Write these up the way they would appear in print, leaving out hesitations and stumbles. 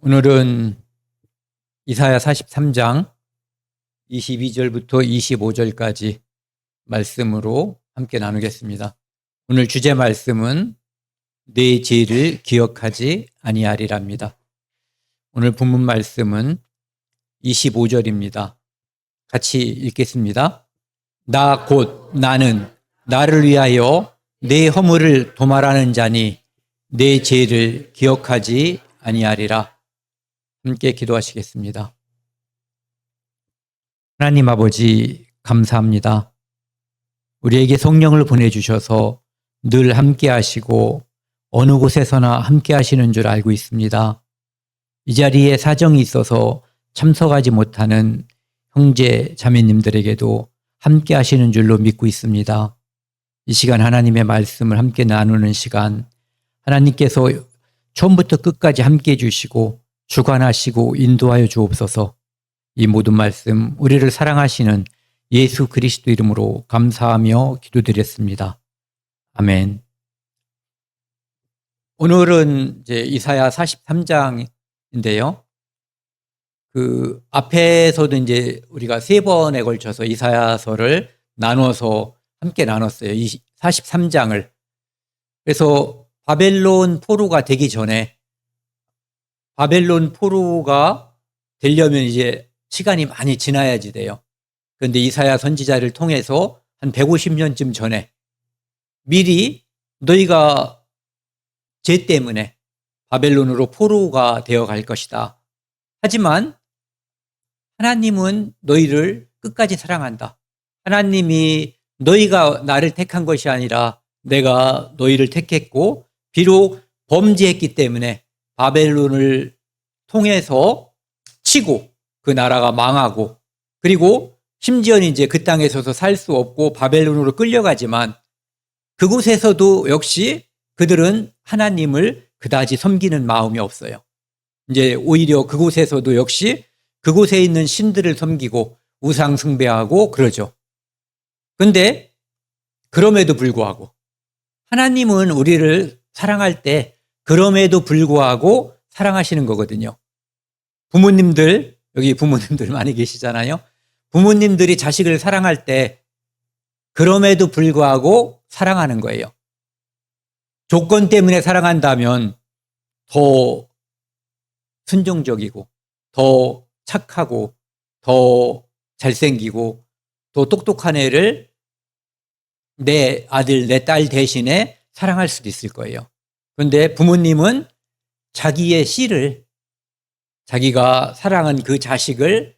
오늘은 이사야 43장 22절부터 25절까지 말씀으로 함께 나누겠습니다. 오늘 주제 말씀은 내 죄를 기억하지 아니하리랍니다. 오늘 본문 말씀은 25절입니다. 같이 읽겠습니다. 나 곧 나는 나를 위하여 내 허물을 도말하는 자니 내 죄를 기억하지 아니하리라. 함께 기도하시겠습니다. 하나님 아버지 감사합니다. 우리에게 성령을 보내주셔서 늘 함께 하시고 어느 곳에서나 함께 하시는 줄 알고 있습니다. 이 자리에 사정이 있어서 참석하지 못하는 형제 자매님들에게도 함께 하시는 줄로 믿고 있습니다. 이 시간 하나님의 말씀을 함께 나누는 시간, 하나님께서 처음부터 끝까지 함께 해주시고 주관하시고 인도하여 주옵소서. 이 모든 말씀 우리를 사랑하시는 예수 그리스도 이름으로 감사하며 기도드렸습니다. 아멘. 오늘은 이제 이사야 43장인데요. 그 앞에서도 이제 우리가 3번에 걸쳐서 이사야서를 나눠서 함께 나눴어요. 이 43장을. 그래서 바벨론 포로가 되기 전에 바벨론 포로가 되려면 이제 시간이 많이 지나야지 돼요. 그런데 이사야 선지자를 통해서 한 150년쯤 전에 미리 너희가 죄 때문에 바벨론으로 포로가 되어 갈 것이다. 하지만 하나님은 너희를 끝까지 사랑한다. 하나님이 너희가 나를 택한 것이 아니라 내가 너희를 택했고 비록 범죄했기 때문에 바벨론을 통해서 치고 그 나라가 망하고 그리고 심지어는 이제 그 땅에 서서 살 수 없고 바벨론으로 끌려가지만 그곳에서도 역시 그들은 하나님을 그다지 섬기는 마음이 없어요. 이제 오히려 그곳에서도 역시 그곳에 있는 신들을 섬기고 우상 숭배하고 그러죠. 그런데 그럼에도 불구하고 하나님은 우리를 사랑할 때 그럼에도 불구하고 사랑하시는 거거든요. 부모님들, 여기 부모님들 많이 계시잖아요. 부모님들이 자식을 사랑할 때 그럼에도 불구하고 사랑하는 거예요. 조건 때문에 사랑한다면 더 순종적이고 더 착하고 더 잘생기고 더 똑똑한 애를 내 아들, 내 딸 대신에 사랑할 수도 있을 거예요. 그런데 부모님은 자기의 씨를, 자기가 사랑한 그 자식을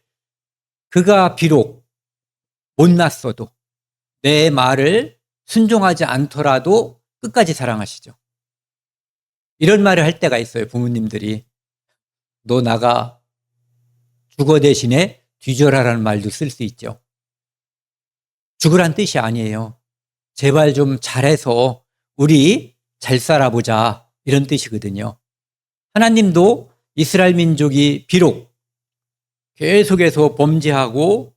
그가 비록 못났어도 내 말을 순종하지 않더라도 끝까지 사랑하시죠. 이런 말을 할 때가 있어요. 부모님들이 너 나가 죽어 대신에 뒤져라라는 말도 쓸 수 있죠. 죽으란 뜻이 아니에요. 제발 좀 잘해서 우리 잘 살아보자 이런 뜻이거든요. 하나님도 이스라엘 민족이 비록 계속해서 범죄하고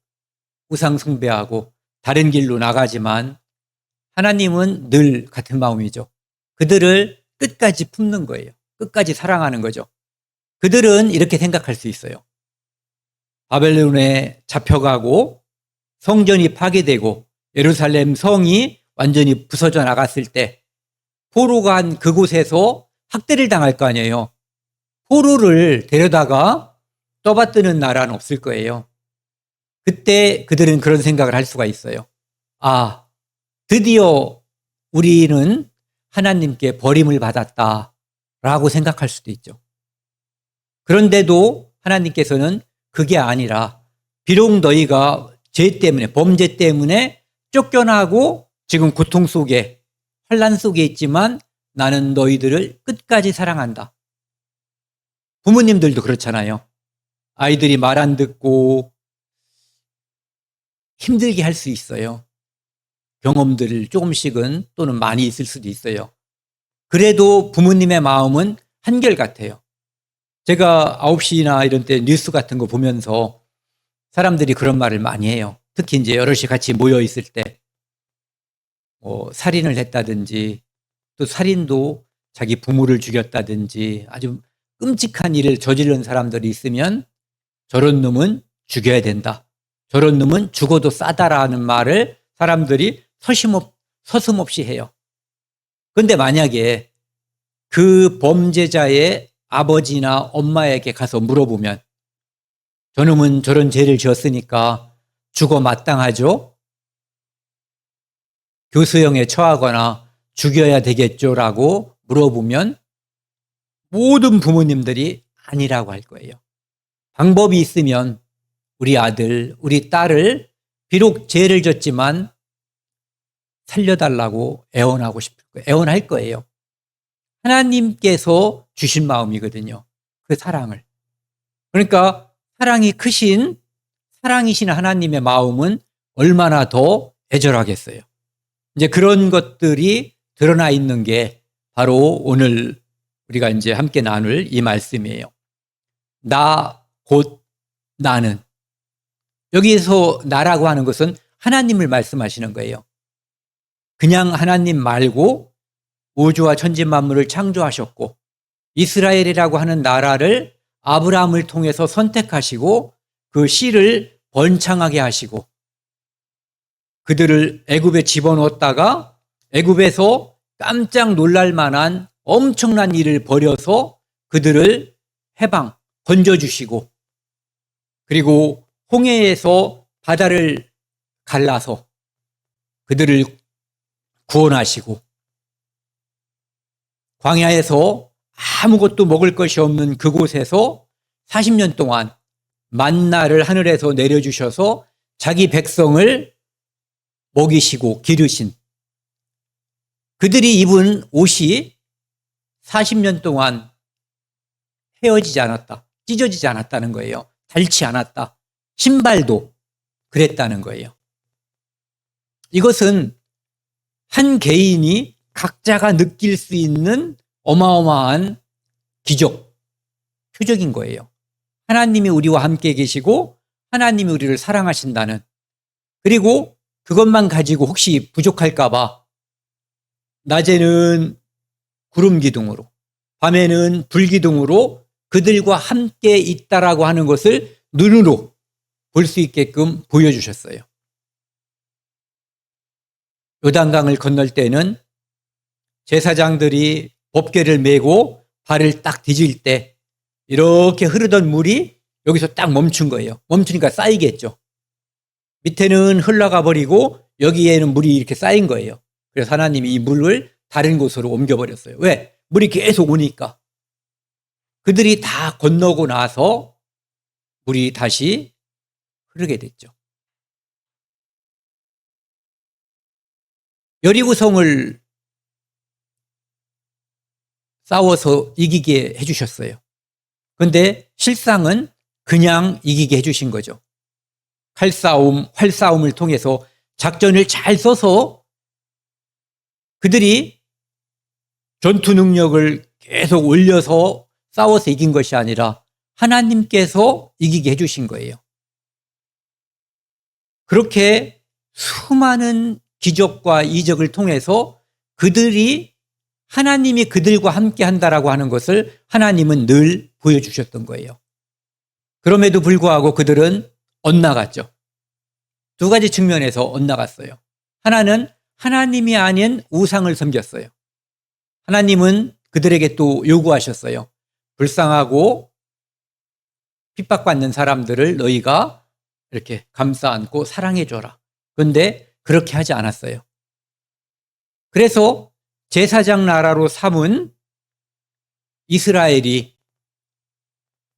우상 숭배하고 다른 길로 나가지만 하나님은 늘 같은 마음이죠. 그들을 끝까지 품는 거예요. 끝까지 사랑하는 거죠. 그들은 이렇게 생각할 수 있어요. 바벨론에 잡혀가고 성전이 파괴되고 예루살렘 성이 완전히 부서져 나갔을 때 포로가 한 그곳에서 학대를 당할 거 아니에요. 포로를 데려다가 떠받드는 나라는 없을 거예요. 그때 그들은 그런 생각을 할 수가 있어요. 아, 드디어 우리는 하나님께 버림을 받았다라고 생각할 수도 있죠. 그런데도 하나님께서는 그게 아니라 비록 너희가 죄 때문에 범죄 때문에 쫓겨나고 지금 고통 속에 환난 속에 있지만 나는 너희들을 끝까지 사랑한다. 부모님들도 그렇잖아요. 아이들이 말 안 듣고 힘들게 할 수 있어요. 경험들을 조금씩은 또는 많이 있을 수도 있어요. 그래도 부모님의 마음은 한결같아요. 제가 9시나 이런 때 뉴스 같은 거 보면서 사람들이 그런 말을 많이 해요. 특히 이제 여럿이 같이 모여 있을 때 살인을 했다든지 또 살인도 자기 부모를 죽였다든지 아주 끔찍한 일을 저지른 사람들이 있으면 저런 놈은 죽여야 된다. 저런 놈은 죽어도 싸다라는 말을 사람들이 서슴없이 해요. 그런데 만약에 그 범죄자의 아버지나 엄마에게 가서 물어보면 저놈은 저런 죄를 지었으니까 죽어 마땅하죠? 교수형에 처하거나 죽여야 되겠죠라고 물어보면 모든 부모님들이 아니라고 할 거예요. 방법이 있으면 우리 아들, 우리 딸을 비록 죄를 졌지만 살려달라고 애원하고 싶을 거예요. 애원할 거예요. 하나님께서 주신 마음이거든요. 그 사랑을. 그러니까 사랑이 크신 사랑이신 하나님의 마음은 얼마나 더 애절하겠어요. 이제 그런 것들이 드러나 있는 게 바로 오늘 우리가 이제 함께 나눌 이 말씀이에요. 나 곧 나는. 여기에서 나라고 하는 것은 하나님을 말씀하시는 거예요. 그냥 하나님 말고 우주와 천지 만물을 창조하셨고 이스라엘이라고 하는 나라를 아브라함을 통해서 선택하시고 그 씨를 번창하게 하시고 그들을 애굽에 집어넣었다가 애굽에서 깜짝 놀랄 만한 엄청난 일을 벌여서 그들을 건져주시고 그리고 홍해에서 바다를 갈라서 그들을 구원하시고 광야에서 아무것도 먹을 것이 없는 그곳에서 40년 동안 만나를 하늘에서 내려주셔서 자기 백성을 먹이시고 기르신 그들이 입은 옷이 40년 동안 헤어지지 않았다. 찢어지지 않았다는 거예요. 닳지 않았다. 신발도 그랬다는 거예요. 이것은 한 개인이 각자가 느낄 수 있는 어마어마한 기적, 표적인 거예요. 하나님이 우리와 함께 계시고 하나님이 우리를 사랑하신다는, 그리고 그것만 가지고 혹시 부족할까 봐 낮에는 구름 기둥으로 밤에는 불 기둥으로 그들과 함께 있다라고 하는 것을 눈으로 볼 수 있게끔 보여주셨어요. 요단강을 건널 때는 제사장들이 법궤를 메고 발을 딱 디질 때 이렇게 흐르던 물이 여기서 딱 멈춘 거예요. 멈추니까 쌓이겠죠. 밑에는 흘러가 버리고 여기에는 물이 이렇게 쌓인 거예요. 그래서 하나님이 이 물을 다른 곳으로 옮겨버렸어요. 왜? 물이 계속 오니까. 그들이 다 건너고 나서 물이 다시 흐르게 됐죠. 여리고성을 싸워서 이기게 해주셨어요. 그런데 실상은 그냥 이기게 해주신 거죠. 칼싸움, 활싸움을 통해서 작전을 잘 써서 그들이 전투 능력을 계속 올려서 싸워서 이긴 것이 아니라 하나님께서 이기게 해주신 거예요. 그렇게 수많은 기적과 이적을 통해서 그들이 하나님이 그들과 함께 한다라고 하는 것을 하나님은 늘 보여주셨던 거예요. 그럼에도 불구하고 그들은 엇나갔죠. 두 가지 측면에서 엇나갔어요. 하나는 하나님이 아닌 우상을 섬겼어요. 하나님은 그들에게 또 요구하셨어요. 불쌍하고 핍박받는 사람들을 너희가 이렇게 감싸 안고 사랑해줘라. 그런데 그렇게 하지 않았어요. 그래서 제사장 나라로 삼은 이스라엘이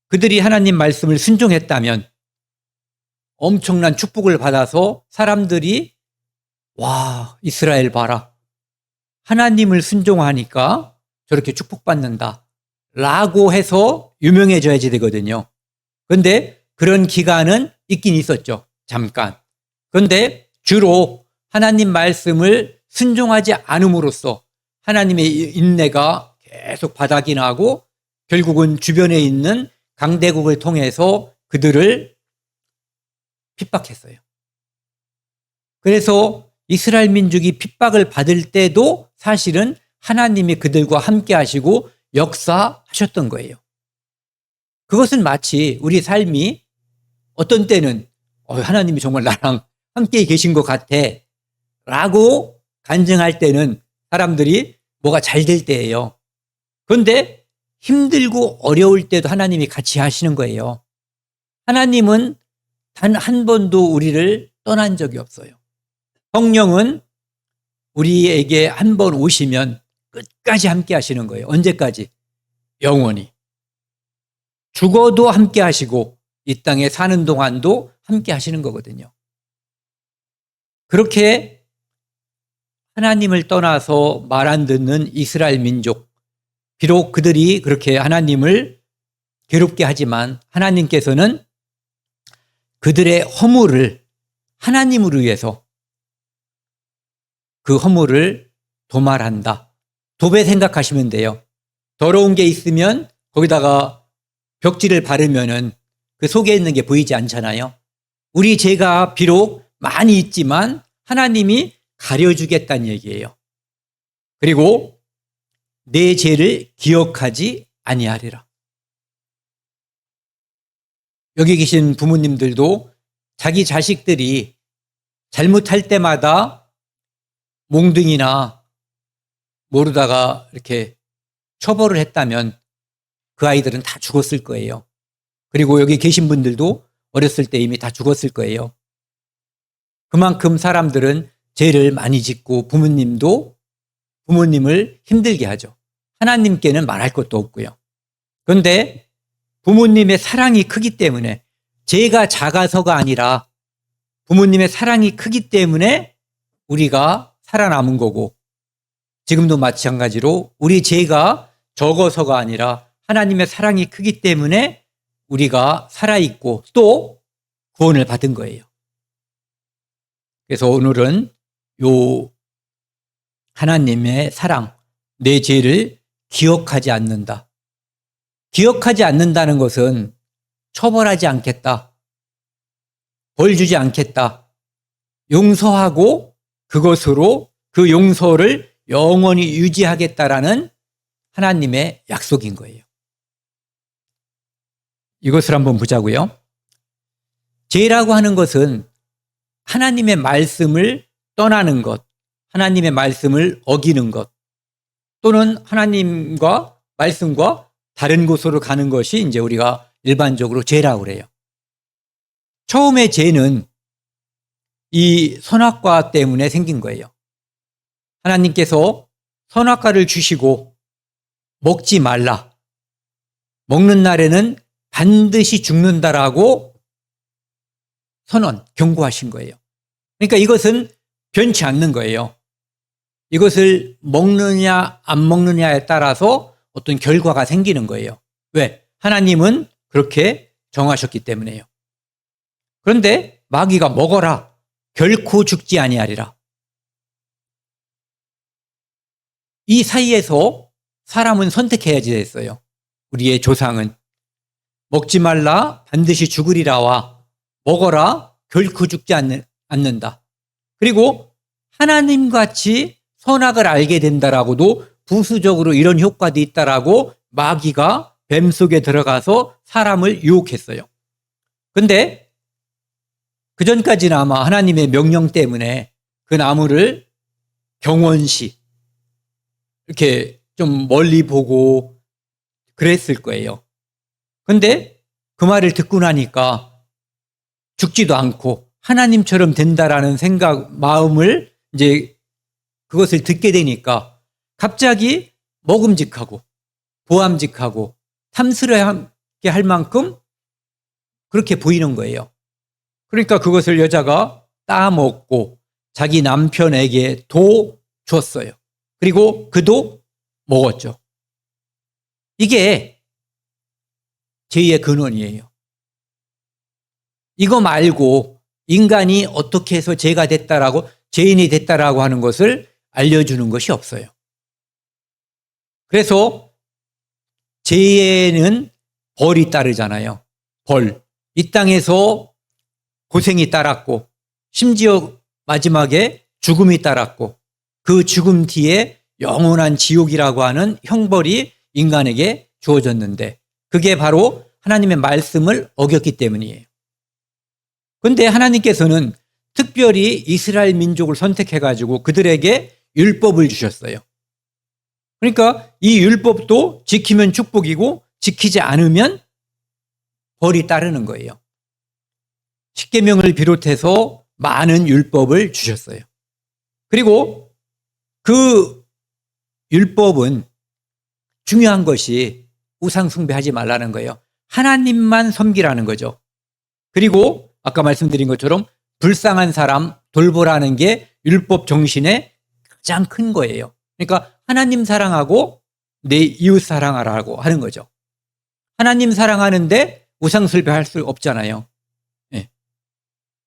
그들이 하나님 말씀을 순종했다면 엄청난 축복을 받아서 사람들이 와, 이스라엘 봐라. 하나님을 순종하니까 저렇게 축복받는다. 라고 해서 유명해져야지 되거든요. 그런데 그런 기간은 있긴 있었죠. 잠깐. 그런데 주로 하나님 말씀을 순종하지 않음으로써 하나님의 인내가 계속 바닥이 나고 결국은 주변에 있는 강대국을 통해서 그들을 핍박했어요. 그래서 이스라엘 민족이 핍박을 받을 때도 사실은 하나님이 그들과 함께 하시고 역사하셨던 거예요. 그것은 마치 우리 삶이 어떤 때는 하나님이 정말 나랑 함께 계신 것 같아 라고 간증할 때는 사람들이 뭐가 잘 될 때예요. 그런데 힘들고 어려울 때도 하나님이 같이 하시는 거예요. 하나님은 단 한 번도 우리를 떠난 적이 없어요. 성령은 우리에게 한 번 오시면 끝까지 함께 하시는 거예요. 언제까지? 영원히. 죽어도 함께 하시고 이 땅에 사는 동안도 함께 하시는 거거든요. 그렇게 하나님을 떠나서 말 안 듣는 이스라엘 민족, 비록 그들이 그렇게 하나님을 괴롭게 하지만 하나님께서는 그들의 허물을 하나님을 위해서 그 허물을 도말한다. 도배 생각하시면 돼요. 더러운 게 있으면 거기다가 벽지를 바르면은 그 속에 있는 게 보이지 않잖아요. 우리 죄가 비록 많이 있지만 하나님이 가려주겠다는 얘기예요. 그리고 내 죄를 기억하지 아니하리라. 여기 계신 부모님들도 자기 자식들이 잘못할 때마다 몽둥이나 모르다가 이렇게 처벌을 했다면 그 아이들은 다 죽었을 거예요. 그리고 여기 계신 분들도 어렸을 때 이미 다 죽었을 거예요. 그만큼 사람들은 죄를 많이 짓고 부모님도 부모님을 힘들게 하죠. 하나님께는 말할 것도 없고요. 그런데 부모님의 사랑이 크기 때문에 죄가 작아서가 아니라 부모님의 사랑이 크기 때문에 우리가 살아남은 거고 지금도 마찬가지로 우리 죄가 적어서가 아니라 하나님의 사랑이 크기 때문에 우리가 살아있고 또 구원을 받은 거예요. 그래서 오늘은 요 하나님의 사랑, 내 죄를 기억하지 않는다. 기억하지 않는다는 것은 처벌하지 않겠다. 벌 주지 않겠다. 용서하고 그것으로 그 용서를 영원히 유지하겠다라는 하나님의 약속인 거예요. 이것을 한번 보자고요. 죄라고 하는 것은 하나님의 말씀을 떠나는 것, 하나님의 말씀을 어기는 것, 또는 하나님과 말씀과 다른 곳으로 가는 것이 이제 우리가 일반적으로 죄라고 그래요. 처음에 죄는 이 선악과 때문에 생긴 거예요. 하나님께서 선악과를 주시고 먹지 말라. 먹는 날에는 반드시 죽는다라고 경고하신 거예요. 그러니까 이것은 변치 않는 거예요. 이것을 먹느냐 안 먹느냐에 따라서 어떤 결과가 생기는 거예요. 왜? 하나님은 그렇게 정하셨기 때문에요. 그런데 마귀가 먹어라. 결코 죽지 아니하리라. 이 사이에서 사람은 선택해야지 됐어요. 우리의 조상은 먹지 말라 반드시 죽으리라와 먹어라 결코 죽지 않는다. 그리고 하나님같이 선악을 알게 된다라고도 부수적으로 이런 효과도 있다라고 마귀가 뱀 속에 들어가서 사람을 유혹했어요. 그런데 그전까지는 아마 하나님의 명령 때문에 그 나무를 경원시 이렇게 좀 멀리 보고 그랬을 거예요. 그런데 그 말을 듣고 나니까 죽지도 않고 하나님처럼 된다라는 마음을 이제 그것을 듣게 되니까 갑자기 먹음직하고 보암직하고 탐스럽게 할 만큼 그렇게 보이는 거예요. 그러니까 그것을 여자가 따먹고 자기 남편에게도 줬어요. 그리고 그도 먹었죠. 이게 죄의 근원이에요. 이거 말고 인간이 어떻게 해서 죄가 됐다라고 죄인이 됐다라고 하는 것을 알려주는 것이 없어요. 그래서 죄에는 벌이 따르잖아요. 벌. 이 땅에서 고생이 따랐고 심지어 마지막에 죽음이 따랐고 그 죽음 뒤에 영원한 지옥이라고 하는 형벌이 인간에게 주어졌는데 그게 바로 하나님의 말씀을 어겼기 때문이에요. 그런데 하나님께서는 특별히 이스라엘 민족을 선택해가지고 그들에게 율법을 주셨어요. 그러니까 이 율법도 지키면 축복이고 지키지 않으면 벌이 따르는 거예요. 십계명을 비롯해서 많은 율법을 주셨어요. 그리고 그 율법은 중요한 것이 우상 숭배하지 말라는 거예요. 하나님만 섬기라는 거죠. 그리고 아까 말씀드린 것처럼 불쌍한 사람 돌보라는 게 율법 정신의 가장 큰 거예요. 그러니까 하나님 사랑하고 내 이웃 사랑하라고 하는 거죠. 하나님 사랑하는데 우상 숭배할 수 없잖아요. 네.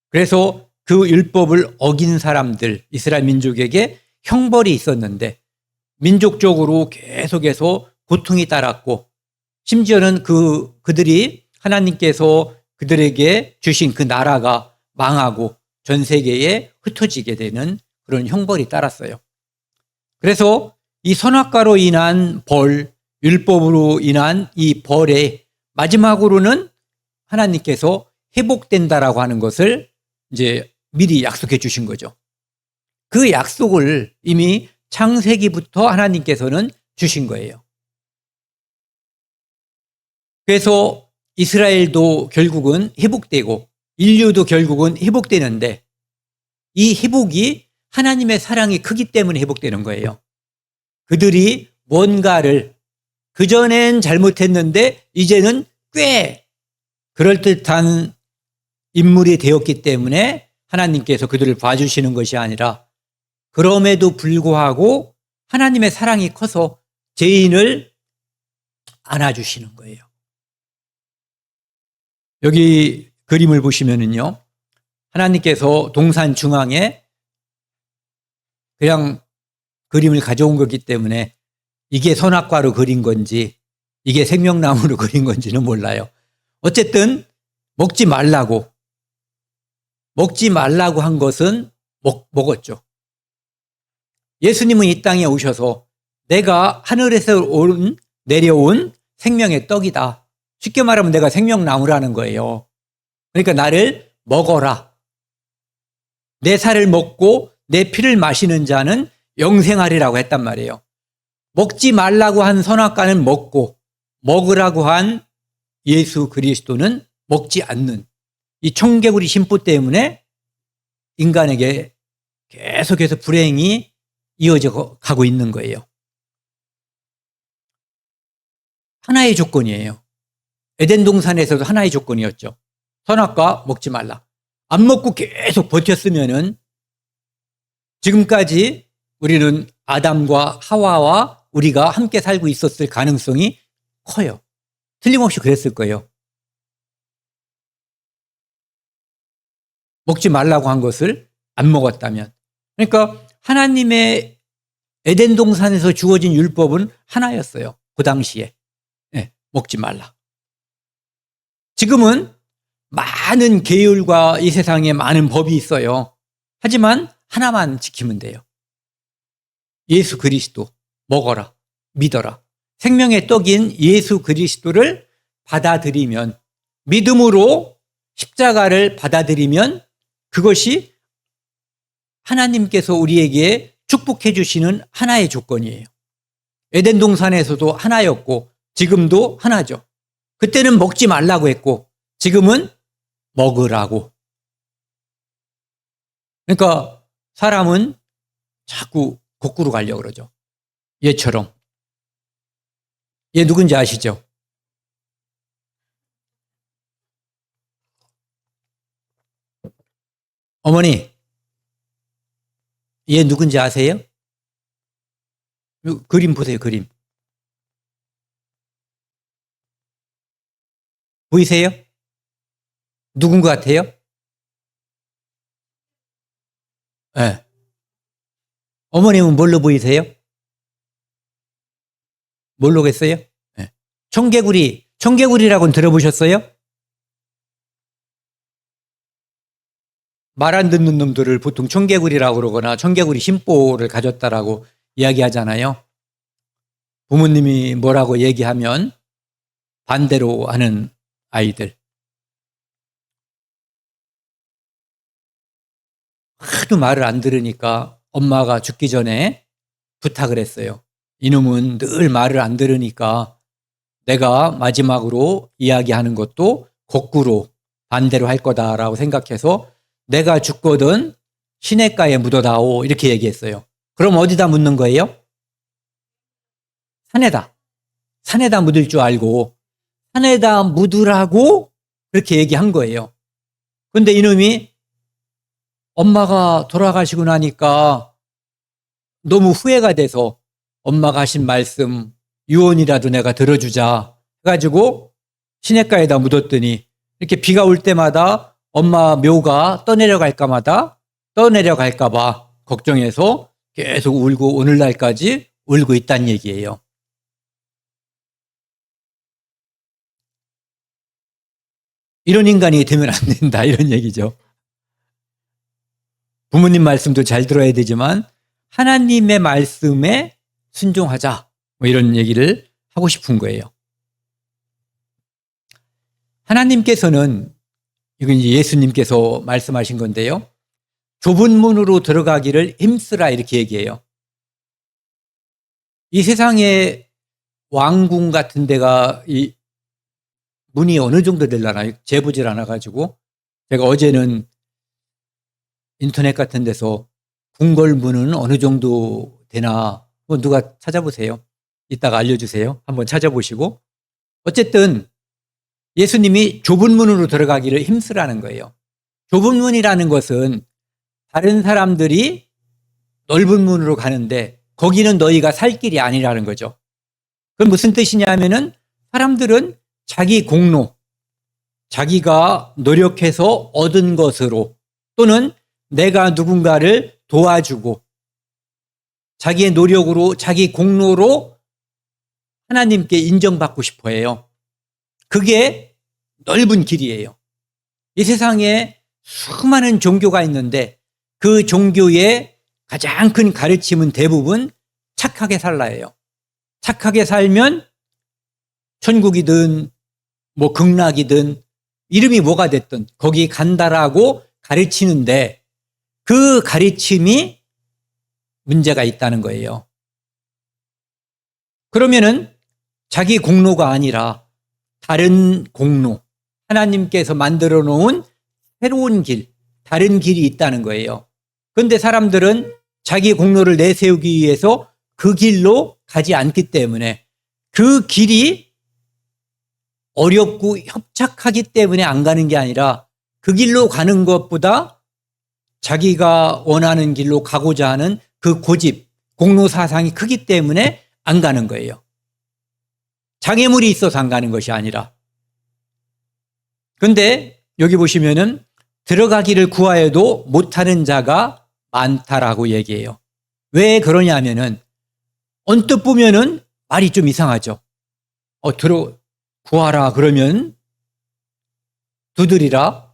그래서 그 율법을 어긴 사람들, 이스라엘 민족에게 형벌이 있었는데 민족적으로 계속해서 고통이 따랐고 심지어는 그들이 하나님께서 그들에게 주신 그 나라가 망하고 전 세계에 흩어지게 되는 그런 형벌이 따랐어요. 그래서 이 선악과로 인한 벌, 율법으로 인한 이 벌의 마지막으로는 하나님께서 회복된다라고 하는 것을 이제 미리 약속해 주신 거죠. 그 약속을 이미 창세기부터 하나님께서는 주신 거예요. 그래서 이스라엘도 결국은 회복되고 인류도 결국은 회복되는데 이 회복이 하나님의 사랑이 크기 때문에 회복되는 거예요. 그들이 뭔가를 그전엔 잘못했는데 이제는 꽤 그럴듯한 인물이 되었기 때문에 하나님께서 그들을 봐주시는 것이 아니라 그럼에도 불구하고 하나님의 사랑이 커서 죄인을 안아주시는 거예요. 여기 그림을 보시면은요, 하나님께서 동산 중앙에 그냥 그림을 가져온 거기 때문에 이게 선악과로 그린 건지 이게 생명나무로 그린 건지는 몰라요. 어쨌든 먹지 말라고 한 것은 먹었죠. 예수님은 이 땅에 오셔서 내가 하늘에서 내려온 생명의 떡이다. 쉽게 말하면 내가 생명나무라는 거예요. 그러니까 나를 먹어라. 내 살을 먹고 내 피를 마시는 자는 영생하리라고 했단 말이에요. 먹지 말라고 한 선악과는 먹고 먹으라고 한 예수 그리스도는 먹지 않는 이 청개구리 심보 때문에 인간에게 계속해서 불행이 이어져 가고 있는 거예요. 하나의 조건이에요. 에덴 동산에서도 하나의 조건이었죠. 선악과 먹지 말라. 안 먹고 계속 버텼으면은 지금까지 우리는 아담과 하와와 우리가 함께 살고 있었을 가능성이 커요. 틀림없이 그랬을 거예요. 먹지 말라고 한 것을 안 먹었다면. 그러니까 하나님의 에덴 동산에서 주어진 율법은 하나였어요. 그 당시에. 네, 먹지 말라. 지금은 많은 계율과 이 세상에 많은 법이 있어요. 하지만 하나만 지키면 돼요. 예수 그리스도 먹어라, 믿어라. 생명의 떡인 예수 그리스도를 받아들이면, 믿음으로 십자가를 받아들이면 그것이 하나님께서 우리에게 축복해 주시는 하나의 조건이에요. 에덴 동산에서도 하나였고 지금도 하나죠. 그때는 먹지 말라고 했고 지금은 먹으라고. 그러니까 사람은 자꾸 거꾸로 가려고 그러죠. 얘처럼. 얘 누군지 아시죠? 어머니, 얘 누군지 아세요? 그림 보세요, 그림. 보이세요? 누군 것 같아요? 네. 어머님은 뭘로 보이세요? 모르겠어요? 네. 청개구리라고는 들어보셨어요? 말 안 듣는 놈들을 보통 청개구리라고 그러거나 청개구리 심보를 가졌다라고 이야기하잖아요. 부모님이 뭐라고 얘기하면 반대로 하는 아이들. 하도 말을 안 들으니까 엄마가 죽기 전에 부탁을 했어요. 이놈은 늘 말을 안 들으니까 내가 마지막으로 이야기하는 것도 거꾸로 반대로 할 거다라고 생각해서 내가 죽거든 시냇가에 묻어다오 이렇게 얘기했어요. 그럼 어디다 묻는 거예요? 산에다. 산에다 묻을 줄 알고 산에다 묻으라고 그렇게 얘기한 거예요. 그런데 이놈이 엄마가 돌아가시고 나니까 너무 후회가 돼서 엄마가 하신 말씀 유언이라도 내가 들어주자 해가지고 시냇가에다 묻었더니 이렇게 비가 올 때마다 엄마 묘가 떠내려갈까 봐 걱정해서 계속 울고 오늘날까지 울고 있다는 얘기예요. 이런 인간이 되면 안 된다 이런 얘기죠. 부모님 말씀도 잘 들어야 되지만 하나님의 말씀에 순종하자 뭐 이런 얘기를 하고 싶은 거예요. 하나님께서는 이건 이제 예수님께서 말씀하신 건데요. 좁은 문으로 들어가기를 힘쓰라 이렇게 얘기해요. 이 세상에 왕궁 같은 데가 이 문이 어느 정도 되려나요? 재보질 않아가지고 제가 어제는 인터넷 같은 데서 궁궐문은 어느 정도 되나 누가 찾아보세요. 이따가 알려주세요. 한번 찾아보시고. 어쨌든 예수님이 좁은 문으로 들어가기를 힘쓰라는 거예요. 좁은 문이라는 것은 다른 사람들이 넓은 문으로 가는데 거기는 너희가 살 길이 아니라는 거죠. 그건 무슨 뜻이냐면은 사람들은 자기 공로, 자기가 노력해서 얻은 것으로 또는 내가 누군가를 도와주고 자기의 노력으로 자기 공로로 하나님께 인정받고 싶어 해요. 그게 넓은 길이에요. 이 세상에 수많은 종교가 있는데 그 종교의 가장 큰 가르침은 대부분 착하게 살라예요. 착하게 살면 천국이든 뭐 극락이든 이름이 뭐가 됐든 거기 간다라고 가르치는데 그 가르침이 문제가 있다는 거예요. 그러면은 자기 공로가 아니라 다른 공로, 하나님께서 만들어 놓은 새로운 길, 다른 길이 있다는 거예요. 그런데 사람들은 자기 공로를 내세우기 위해서 그 길로 가지 않기 때문에 그 길이 어렵고 협착하기 때문에 안 가는 게 아니라 그 길로 가는 것보다 자기가 원하는 길로 가고자 하는 그 고집, 공로 사상이 크기 때문에 안 가는 거예요. 장애물이 있어서 안 가는 것이 아니라. 그런데 여기 보시면은 들어가기를 구하여도 못하는 자가 많다라고 얘기해요. 왜 그러냐면은 언뜻 보면은 말이 좀 이상하죠. 구하라 그러면 두드리라.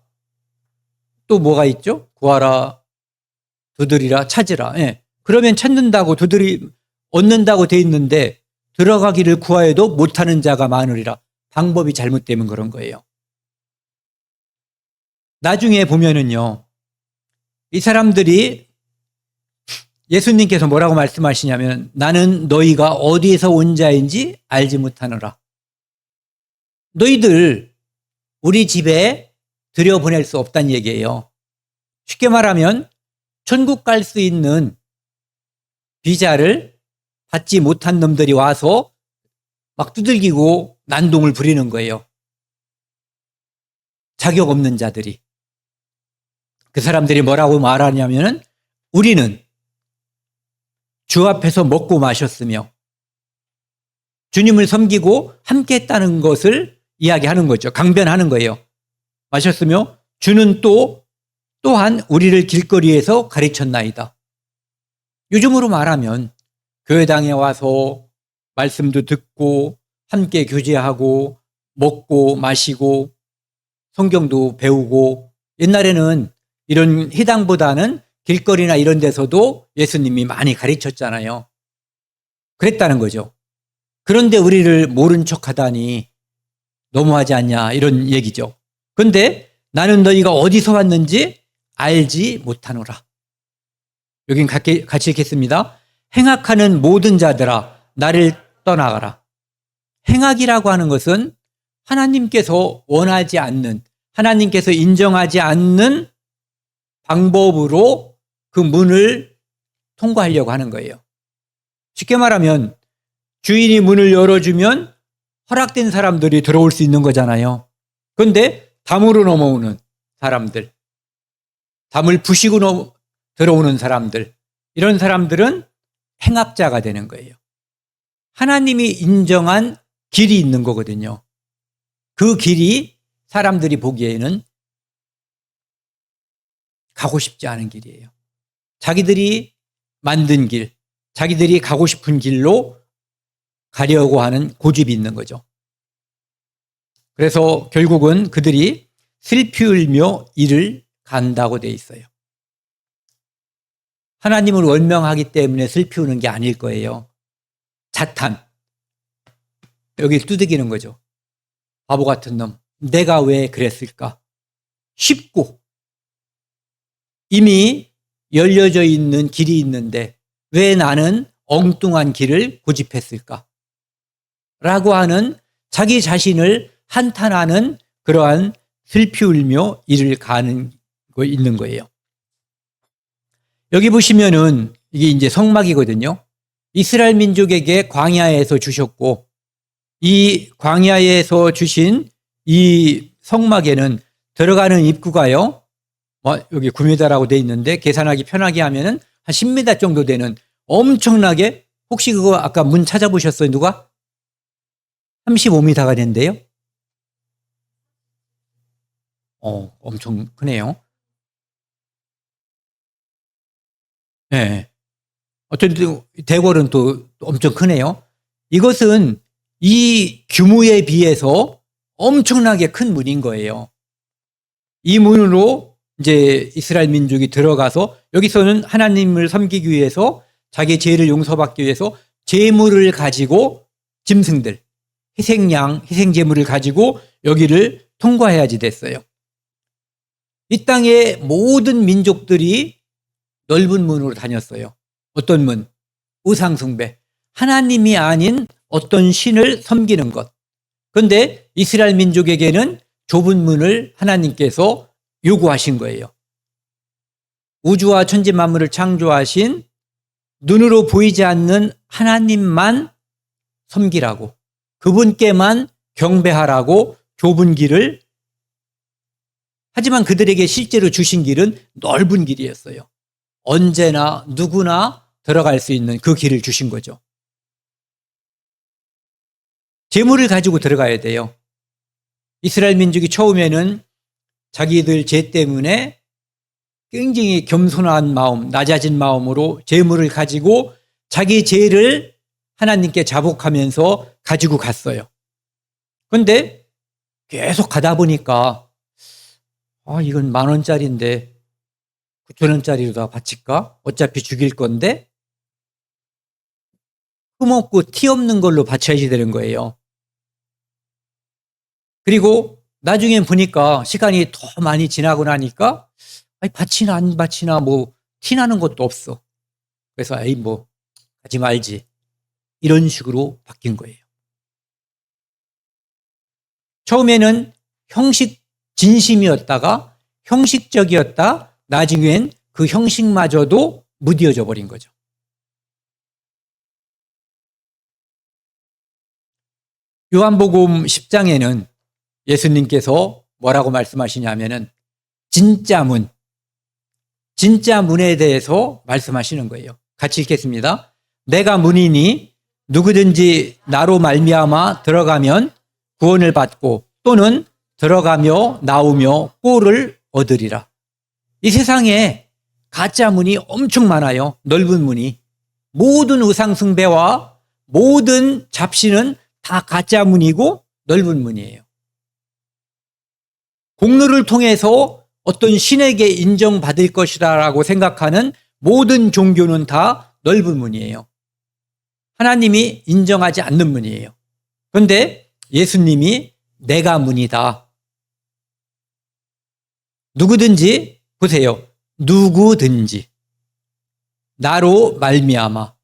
또 뭐가 있죠? 구하라, 두드리라, 찾으라. 예. 그러면 찾는다고 얻는다고 돼 있는데 들어가기를 구하여도 못하는 자가 많으리라. 방법이 잘못되면 그런 거예요. 나중에 보면은요, 이 사람들이 예수님께서 뭐라고 말씀하시냐면 나는 너희가 어디에서 온 자인지 알지 못하노라. 너희들 우리 집에 들여보낼 수 없다는 얘기예요. 쉽게 말하면 천국 갈 수 있는 비자를 받지 못한 놈들이 와서 막 두들기고 난동을 부리는 거예요. 자격 없는 자들이. 그 사람들이 뭐라고 말하냐면은 우리는 주 앞에서 먹고 마셨으며 주님을 섬기고 함께 했다는 것을 이야기하는 거죠. 강변하는 거예요. 마셨으며 주는 또한 우리를 길거리에서 가르쳤나이다. 요즘으로 말하면 교회당에 와서 말씀도 듣고 함께 교제하고 먹고 마시고 성경도 배우고 옛날에는 이런 희당보다는 길거리나 이런 데서도 예수님이 많이 가르쳤잖아요. 그랬다는 거죠. 그런데 우리를 모른 척하다니 너무하지 않냐 이런 얘기죠. 그런데 나는 너희가 어디서 왔는지 알지 못하노라. 여긴 같이 읽겠습니다. 행악하는 모든 자들아 나를 떠나가라. 행악이라고 하는 것은 하나님께서 원하지 않는, 하나님께서 인정하지 않는 방법으로 그 문을 통과하려고 하는 거예요. 쉽게 말하면 주인이 문을 열어주면 허락된 사람들이 들어올 수 있는 거잖아요. 그런데 담으로 넘어오는 사람들, 담을 부시고 들어오는 사람들, 이런 사람들은 행악자가 되는 거예요. 하나님이 인정한 길이 있는 거거든요. 그 길이 사람들이 보기에는 가고 싶지 않은 길이에요. 자기들이 만든 길, 자기들이 가고 싶은 길로 가려고 하는 고집이 있는 거죠. 그래서 결국은 그들이 슬피 울며 이를 간다고 돼 있어요. 하나님을 원망하기 때문에 슬피 우는 게 아닐 거예요. 자탄. 여기 두들기는 거죠. 바보 같은 놈. 내가 왜 그랬을까? 쉽고 이미 열려져 있는 길이 있는데 왜 나는 엉뚱한 길을 고집했을까? 라고 하는 자기 자신을 한탄하는 그러한 슬피 울며 이를 가는 거 있는 거예요. 여기 보시면은 이게 이제 성막이거든요. 이스라엘 민족에게 광야에서 주셨고 이 광야에서 주신 이 성막에는 들어가는 입구가요. 여기 9m라고 돼 있는데 계산하기 편하게 하면은 한 10m 정도 되는 엄청나게, 혹시 그거 아까 문 찾아보셨어요? 누가? 35m가 된대요. 엄청 크네요. 네. 어쨌든 대궐은 또 엄청 크네요. 이것은 이 규모에 비해서 엄청나게 큰 문인 거예요. 이 문으로 이제 이스라엘 민족이 들어가서 여기서는 하나님을 섬기기 위해서 자기 죄를 용서받기 위해서 제물을 가지고 짐승들, 희생양, 희생제물을 가지고 여기를 통과해야지 됐어요. 이 땅의 모든 민족들이 넓은 문으로 다녔어요. 어떤 문? 우상숭배. 하나님이 아닌 어떤 신을 섬기는 것. 그런데 이스라엘 민족에게는 좁은 문을 하나님께서 요구하신 거예요. 우주와 천지 만물을 창조하신 눈으로 보이지 않는 하나님만 섬기라고, 그분께만 경배하라고 좁은 길을, 하지만 그들에게 실제로 주신 길은 넓은 길이었어요. 언제나 누구나 들어갈 수 있는 그 길을 주신 거죠. 재물을 가지고 들어가야 돼요. 이스라엘 민족이 처음에는 자기들 죄 때문에 굉장히 겸손한 마음, 낮아진 마음으로 재물을 가지고 자기 죄를 하나님께 자복하면서 가지고 갔어요. 그런데 계속 가다 보니까 이건 10,000원짜리인데 9,000원짜리로 다 바칠까? 어차피 죽일 건데 흠없고 티 없는 걸로 바쳐야지 되는 거예요. 그리고 나중에 보니까 시간이 더 많이 지나고 나니까 바치나 안 바치나 티 나는 것도 없어. 그래서 하지 말지. 이런 식으로 바뀐 거예요. 처음에는 형식 진심이었다가 형식적이었다, 나중엔 그 형식마저도 무뎌져 버린 거죠. 요한복음 10장에는 예수님께서 뭐라고 말씀하시냐면은 진짜 문에 대해서 말씀하시는 거예요. 같이 읽겠습니다. 내가 문이니 누구든지 나로 말미암아 들어가면 구원을 받고 또는 들어가며 나오며 꼴을 얻으리라. 이 세상에 가짜 문이 엄청 많아요. 넓은 문이. 모든 우상숭배와 모든 잡신은 다 가짜 문이고 넓은 문이에요. 공로를 통해서 어떤 신에게 인정받을 것이라고 생각하는 모든 종교는 다 넓은 문이에요. 하나님이 인정하지 않는 문이에요. 그런데 예수님이 내가 문이다. 누구든지, 보세요. 누구든지 나로 말미암아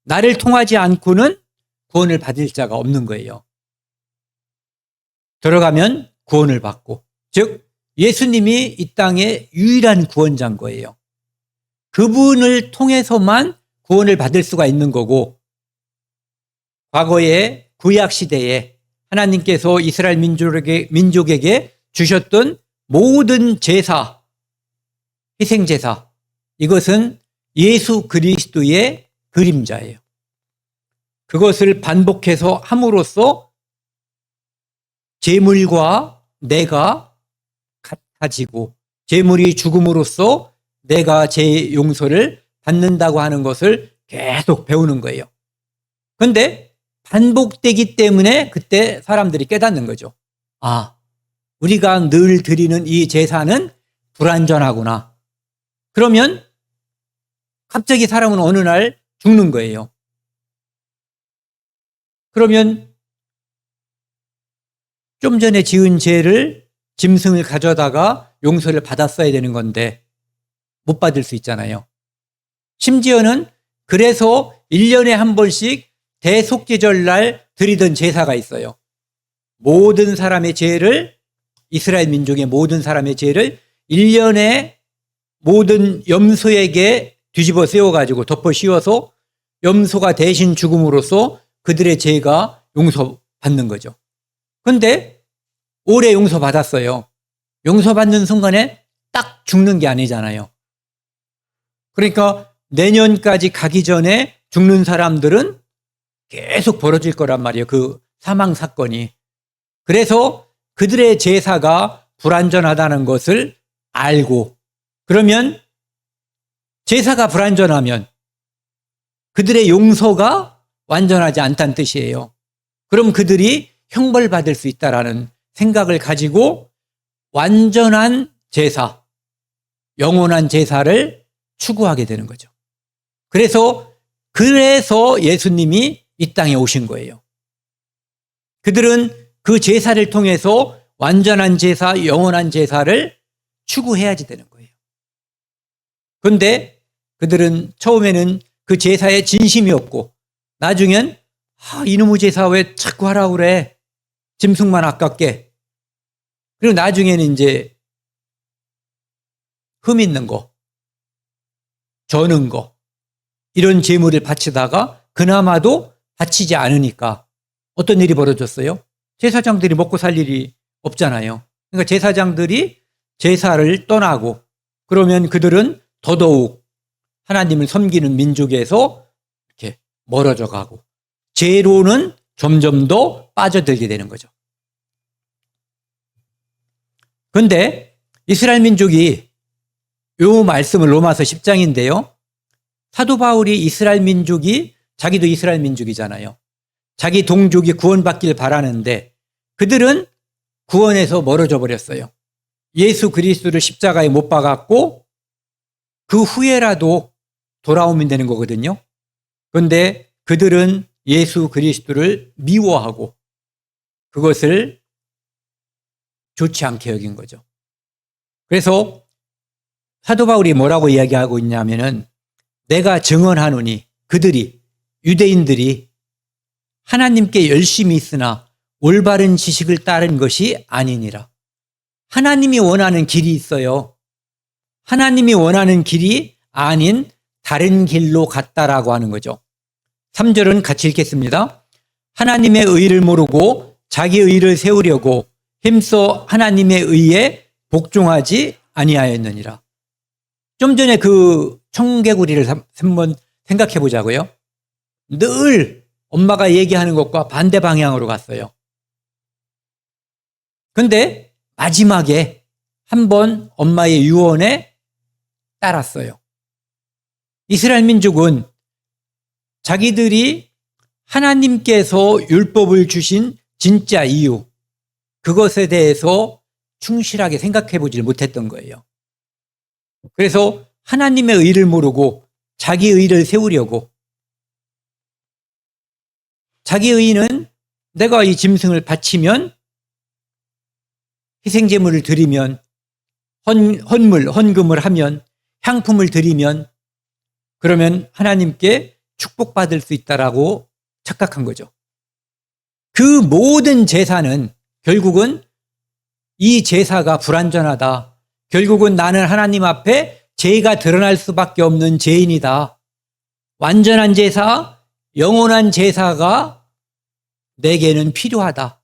나를 통하지 않고는 구원을 받을 자가 없는 거예요. 들어가면 구원을 받고, 즉 예수님이 이 땅의 유일한 구원자인 거예요. 그분을 통해서만 구원을 받을 수가 있는 거고, 과거의 구약 시대에 하나님께서 이스라엘 민족에게 주셨던 모든 제사, 희생제사, 이것은 예수 그리스도의 그림자예요. 그것을 반복해서 함으로써 제물과 내가 같아지고, 제물이 죽음으로써 내가 제 용서를 받는다고 하는 것을 계속 배우는 거예요. 그런데 반복되기 때문에 그때 사람들이 깨닫는 거죠. 아, 우리가 늘 드리는 이 제사는 불완전하구나. 그러면 갑자기 사람은 어느 날 죽는 거예요. 그러면 좀 전에 지은 죄를, 짐승을 가져다가 용서를 받았어야 되는 건데 못 받을 수 있잖아요. 심지어는 그래서 1년에 한 번씩 대속죄절날 드리던 제사가 있어요. 모든 사람의 죄를, 이스라엘 민족의 모든 사람의 죄를 1년에 모든 염소에게 뒤집어 씌워가지고 덮어 씌워서 염소가 대신 죽음으로써 그들의 죄가 용서받는 거죠. 그런데 올해 용서받았어요. 용서받는 순간에 딱 죽는 게 아니잖아요. 그러니까 내년까지 가기 전에 죽는 사람들은 계속 벌어질 거란 말이에요. 그 사망 사건이. 그래서 그들의 제사가 불완전하다는 것을 알고, 그러면 제사가 불완전하면 그들의 용서가 완전하지 않다는 뜻이에요. 그럼 그들이 형벌받을 수 있다라는 생각을 가지고 완전한 제사, 영원한 제사를 추구하게 되는 거죠. 그래서 예수님이 이 땅에 오신 거예요. 그들은 그 제사를 통해서 완전한 제사, 영원한 제사를 추구해야지 되는 거예요. 그런데 그들은 처음에는 그 제사에 진심이 없고, 나중엔 이놈의 제사 왜 자꾸 하라고 그래? 짐승만 아깝게. 그리고 나중에는 이제 흠 있는 거, 저는 거, 이런 제물을 바치다가 그나마도 바치지 않으니까 어떤 일이 벌어졌어요? 제사장들이 먹고 살 일이 없잖아요. 그러니까 제사장들이 제사를 떠나고, 그러면 그들은 더더욱 하나님을 섬기는 민족에서 이렇게 멀어져 가고, 죄로는 점점 더 빠져들게 되는 거죠. 그런데 이스라엘 민족이, 요 말씀을 로마서 10장인데요. 사도 바울이 이스라엘 민족이, 자기도 이스라엘 민족이잖아요. 자기 동족이 구원받길 바라는데 그들은 구원에서 멀어져 버렸어요. 예수 그리스도를 십자가에 못 박았고 그 후에라도 돌아오면 되는 거거든요. 그런데 그들은 예수 그리스도를 미워하고 그것을 좋지 않게 여긴 거죠. 그래서 사도 바울이 뭐라고 이야기하고 있냐면은, 내가 증언하노니 그들이, 유대인들이 하나님께 열심히 있으나 올바른 지식을 따른 것이 아니니라. 하나님이 원하는 길이 있어요. 하나님이 원하는 길이 아닌 다른 길로 갔다라고 하는 거죠. 3절은 같이 읽겠습니다. 하나님의 의를 모르고 자기 의를 세우려고 힘써 하나님의 의에 복종하지 아니하였느니라. 좀 전에 그 청개구리를 한번 생각해 보자고요. 늘 엄마가 얘기하는 것과 반대 방향으로 갔어요. 그런데 마지막에 한번 엄마의 유언에 따랐어요. 이스라엘 민족은 자기들이 하나님께서 율법을 주신 진짜 이유, 그것에 대해서 충실하게 생각해 보질 못했던 거예요. 그래서 하나님의 의를 모르고 자기 의를 세우려고, 자기 의는 내가 이 짐승을 바치면 희생제물을 드리면, 헌금을 하면, 향품을 드리면, 그러면 하나님께 축복받을 수 있다라고 착각한 거죠. 그 모든 제사는 결국은 이 제사가 불완전하다. 결국은 나는 하나님 앞에 죄가 드러날 수밖에 없는 죄인이다. 완전한 제사, 영원한 제사가 내게는 필요하다.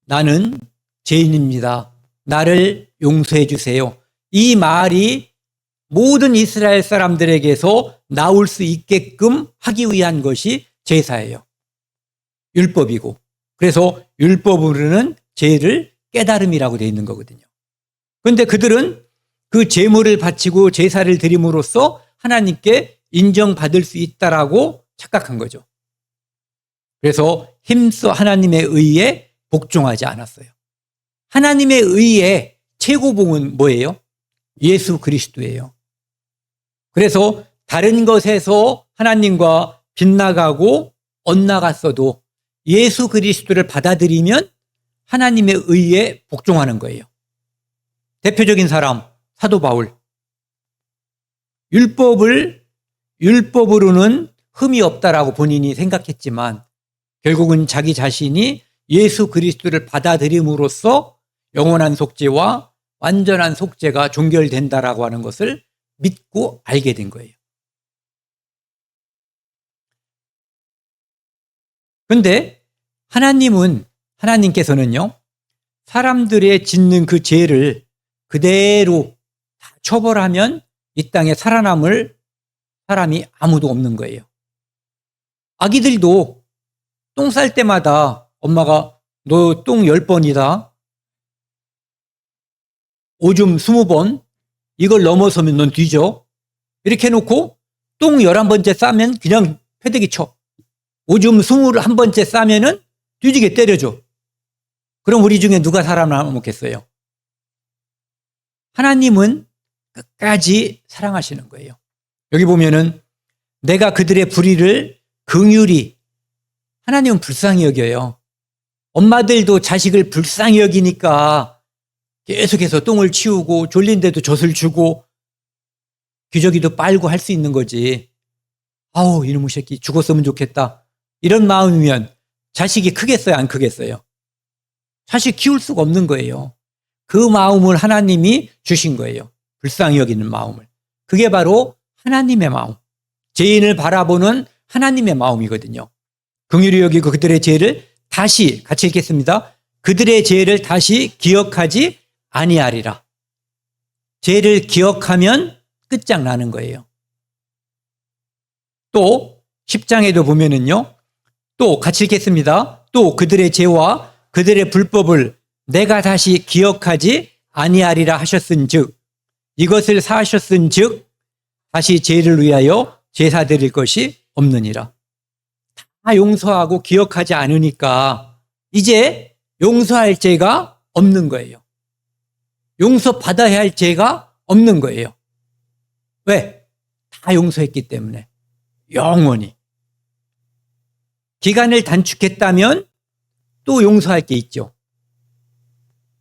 나는 죄인입니다. 나를 용서해 주세요. 이 말이 모든 이스라엘 사람들에게서 나올 수 있게끔 하기 위한 것이 제사예요. 율법이고. 그래서 율법으로는 죄를 깨달음이라고 되어 있는 거거든요. 그런데 그들은 그 제물을 바치고 제사를 드림으로써 하나님께 인정받을 수 있다라고 착각한 거죠. 그래서 힘써 하나님의 의에 복종하지 않았어요. 하나님의 의의 최고봉은 뭐예요? 예수 그리스도예요. 그래서 다른 것에서 하나님과 빗나가고 엇나갔어도 예수 그리스도를 받아들이면 하나님의 의에 복종하는 거예요. 대표적인 사람, 사도 바울. 율법으로는 흠이 없다라고 본인이 생각했지만 결국은 자기 자신이 예수 그리스도를 받아들임으로써 영원한 속죄와 완전한 속죄가 종결된다라고 하는 것을 믿고 알게 된 거예요. 그런데 하나님께서는요, 사람들의 짓는 그 죄를 그대로 처벌하면 이 땅에 살아남을 사람이 아무도 없는 거예요. 아기들도 똥 쌀 때마다 엄마가 너 똥 10번이다. 오줌 20번. 이걸 넘어서면 넌 뒤져. 이렇게 해놓고 똥 11번째 싸면 그냥 패대기 쳐. 오줌 21번째 싸면은 뒤지게 때려줘. 그럼 우리 중에 누가 살아남겠어요? 하나님은 끝까지 사랑하시는 거예요. 여기 보면은 내가 그들의 불의를 긍휼히, 하나님은 불쌍히 여겨요. 엄마들도 자식을 불쌍히 여기니까 계속해서 똥을 치우고 졸린데도 젖을 주고 기저귀도 빨고 할 수 있는 거지. 아우, 이놈의 새끼 죽었으면 좋겠다. 이런 마음이면 자식이 크겠어요, 안 크겠어요? 자식 키울 수가 없는 거예요. 그 마음을 하나님이 주신 거예요. 불쌍히 여기는 마음을. 그게 바로 하나님의 마음. 죄인을 바라보는 하나님의 마음이거든요. 긍휼히 여기고 그들의 죄를 다시, 같이 읽겠습니다. 그들의 죄를 다시 기억하지 아니하리라. 죄를 기억하면 끝장나는 거예요. 또 10장에도 보면은요, 또 같이 읽겠습니다. 또 그들의 죄와 그들의 불법을 내가 다시 기억하지 아니하리라 하셨은즉, 이것을 사하셨은즉 다시 죄를 위하여 제사 드릴 것이 없느니라. 다 용서하고 기억하지 않으니까 이제 용서할 죄가 없는 거예요. 용서받아야 할 죄가 없는 거예요. 왜? 다 용서했기 때문에. 영원히. 기간을 단축했다면 또 용서할 게 있죠.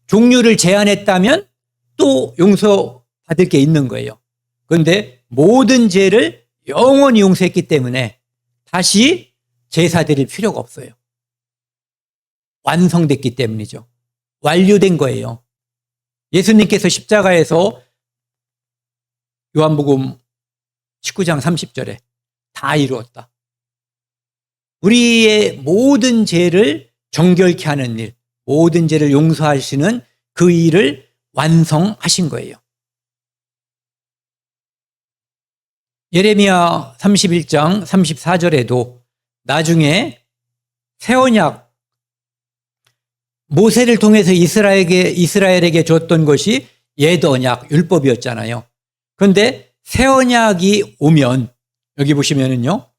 종류를 제한했다면 또 용서받을 게 있는 거예요. 그런데 모든 죄를 영원히 용서했기 때문에 다시 제사 드릴 필요가 없어요. 완성됐기 때문이죠. 완료된 거예요. 예수님께서 십자가에서 요한복음 19장 30절에 다 이루었다. 우리의 모든 죄를 정결케 하는 일, 모든 죄를 용서하시는 그 일을 완성하신 거예요. 예레미야 31장 34절에도 나중에 새 언약, 모세를 통해서 이스라엘에게 줬던 것이 옛 언약, 율법이었잖아요. 그런데 새 언약이 오면 여기 보시면은요,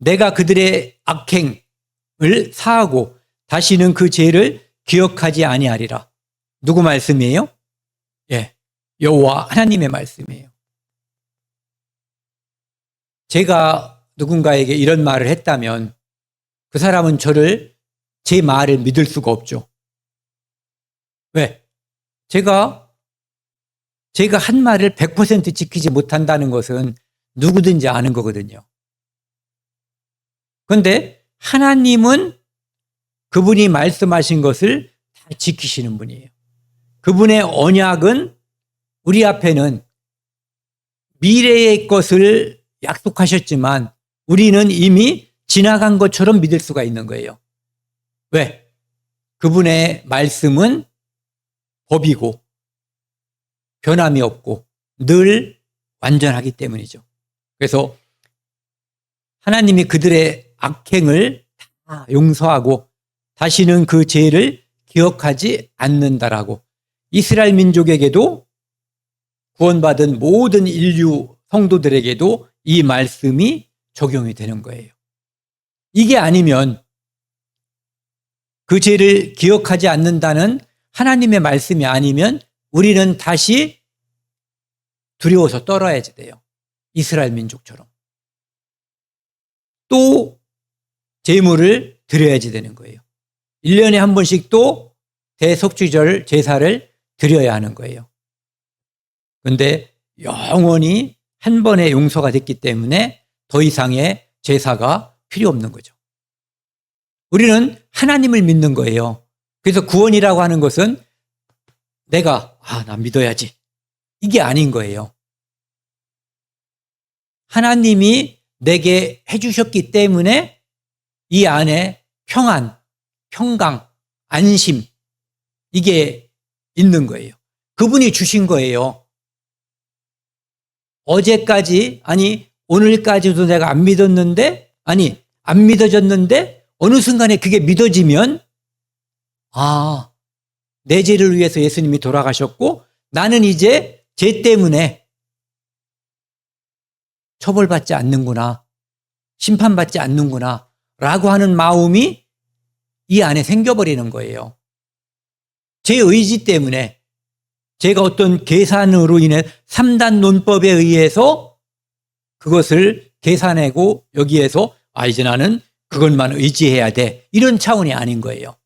내가 그들의 악행을 사하고 다시는 그 죄를 기억하지 아니하리라. 누구 말씀이에요? 예, 여호와 하나님의 말씀이에요. 제가 누군가에게 이런 말을 했다면 그 사람은 제 말을 믿을 수가 없죠. 왜? 제가 한 말을 100% 지키지 못한다는 것은 누구든지 아는 거거든요. 그런데 하나님은 그분이 말씀하신 것을 다 지키시는 분이에요. 그분의 언약은 우리 앞에는 미래의 것을 약속하셨지만 우리는 이미 지나간 것처럼 믿을 수가 있는 거예요. 왜? 그분의 말씀은 법이고 변함이 없고 늘 완전하기 때문이죠. 그래서 하나님이 그들의 악행을 다 용서하고 다시는 그 죄를 기억하지 않는다라고 이스라엘 민족에게도 구원받은 모든 인류 성도들에게도 이 말씀이 적용이 되는 거예요. 이게 아니면 그 죄를 기억하지 않는다는 하나님의 말씀이 아니면 우리는 다시 두려워서 떨어야 돼요. 이스라엘 민족처럼. 또 제물을 드려야지 되는 거예요. 1년에 한 번씩 또 대속죄절 제사를 드려야 하는 거예요. 그런데 영원히 한 번의 용서가 됐기 때문에 더 이상의 제사가 필요 없는 거죠. 우리는 하나님을 믿는 거예요. 그래서 구원이라고 하는 것은 내가 나 믿어야지 이게 아닌 거예요. 하나님이 내게 해주셨기 때문에 이 안에 평안, 평강, 안심 이게 있는 거예요. 그분이 주신 거예요. 어제까지 오늘까지도 내가 안 믿었는데 안 믿어졌는데 어느 순간에 그게 믿어지면 내 죄를 위해서 예수님이 돌아가셨고 나는 이제 죄 때문에 처벌받지 않는구나, 심판받지 않는구나 라고 하는 마음이 이 안에 생겨버리는 거예요. 제 의지 때문에 제가 어떤 계산으로 인해 3단 논법에 의해서 그것을 계산하고 여기에서 이제 나는 그것만 의지해야 돼 이런 차원이 아닌 거예요.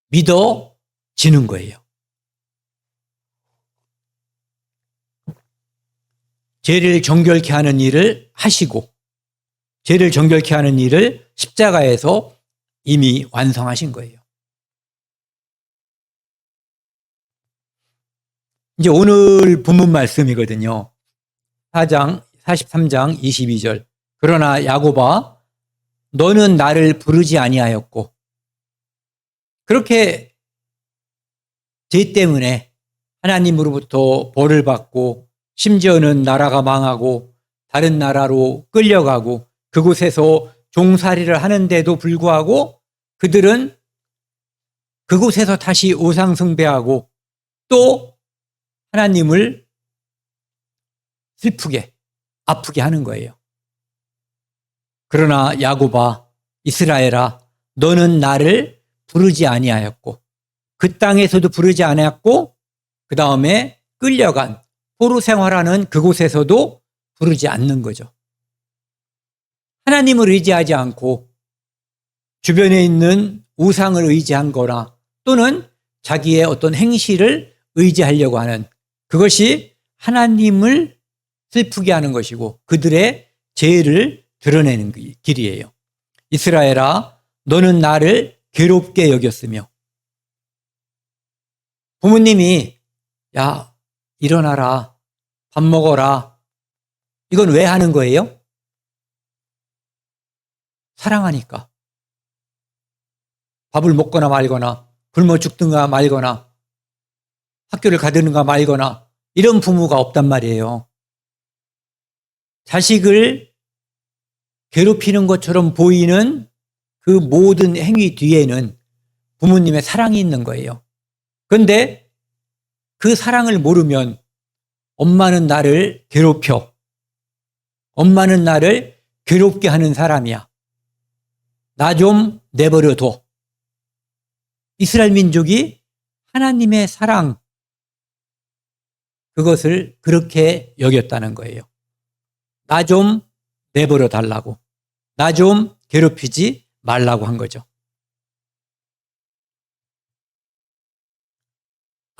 믿어지는 거예요. 죄를 정결케 하는 일을 하시고 죄를 정결케 하는 일을 십자가에서 이미 완성하신 거예요. 이제 오늘 본문 말씀이거든요. 43장 22절. 그러나 야곱아 너는 나를 부르지 아니하였고 그렇게 죄 때문에 하나님으로부터 벌을 받고 심지어는 나라가 망하고 다른 나라로 끌려가고 그곳에서 종살이를 하는데도 불구하고 그들은 그곳에서 다시 우상 숭배하고 또 하나님을 슬프게 아프게 하는 거예요. 그러나 야곱아 이스라엘아 너는 나를 부르지 아니하였고 그 땅에서도 부르지 아니하였고 그 다음에 끌려간 포로 생활하는 그곳에서도 부르지 않는 거죠. 하나님을 의지하지 않고 주변에 있는 우상을 의지한 거나 또는 자기의 어떤 행실을 의지하려고 하는 그것이 하나님을 슬프게 하는 것이고 그들의 죄를 드러내는 길이에요. 이스라엘아 너는 나를 괴롭게 여겼으며 부모님이 야 일어나라 밥 먹어라 이건 왜 하는 거예요? 사랑하니까. 밥을 먹거나 말거나 굶어 죽든가 말거나 학교를 가든가 말거나 이런 부모가 없단 말이에요. 자식을 괴롭히는 것처럼 보이는 그 모든 행위 뒤에는 부모님의 사랑이 있는 거예요. 그런데 그 사랑을 모르면 엄마는 나를 괴롭혀. 엄마는 나를 괴롭게 하는 사람이야. 나 좀 내버려둬. 이스라엘 민족이 하나님의 사랑 그것을 그렇게 여겼다는 거예요. 나 좀 내버려 달라고. 나 좀 괴롭히지 말라고 한 거죠.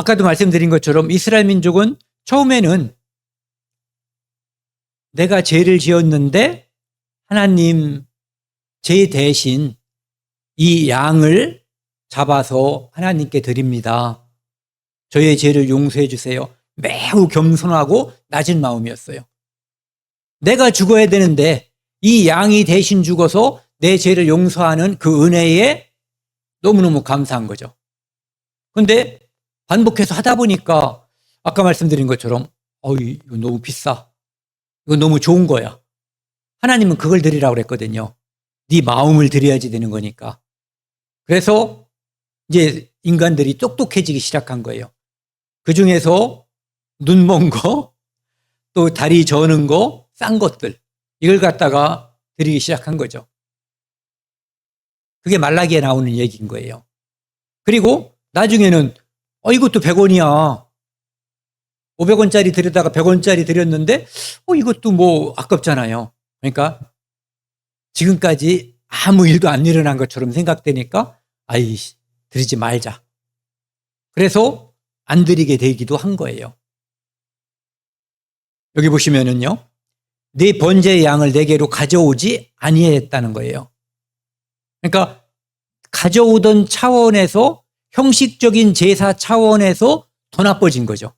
아까도 말씀드린 것처럼 이스라엘 민족은 처음에는 내가 죄를 지었는데 하나님 죄 대신 이 양을 잡아서 하나님께 드립니다. 저의 죄를 용서해 주세요. 매우 겸손하고 낮은 마음이었어요. 내가 죽어야 되는데 이 양이 대신 죽어서 내 죄를 용서하는 그 은혜에 너무너무 감사한 거죠. 그런데 반복해서 하다 보니까 아까 말씀드린 것처럼 이거 너무 비싸. 이거 너무 좋은 거야. 하나님은 그걸 드리라고 그랬거든요. 네 마음을 드려야지 되는 거니까. 그래서 이제 인간들이 똑똑해지기 시작한 거예요. 그중에서 눈 먼 거, 또 다리 저는 거, 싼 것들 이걸 갖다가 드리기 시작한 거죠. 그게 말라기에 나오는 얘기인 거예요. 그리고 나중에는 이것도 100원이야. 500원짜리 드리다가 100원짜리 드렸는데 이것도 뭐 아깝잖아요. 그러니까 지금까지 아무 일도 안 일어난 것처럼 생각되니까 드리지 말자. 그래서 안 드리게 되기도 한 거예요. 여기 보시면은요. 네 번제의 양을 내게로 가져오지 아니했다는 거예요. 그러니까 가져오던 차원에서 형식적인 제사 차원에서 더 나빠진 거죠.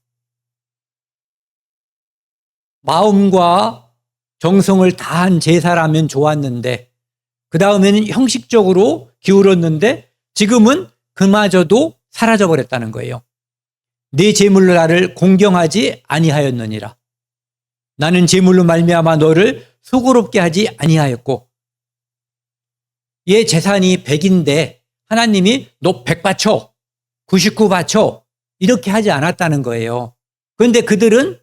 마음과 정성을 다한 제사라면 좋았는데 그 다음에는 형식적으로 기울었는데 지금은 그마저도 사라져버렸다는 거예요. 네 제물로 나를 공경하지 아니하였느니라. 나는 제물로 말미암아 너를 수고롭게 하지 아니하였고 얘 재산이 100인데 하나님이 너 100 바쳐 99 바쳐 이렇게 하지 않았다는 거예요. 그런데 그들은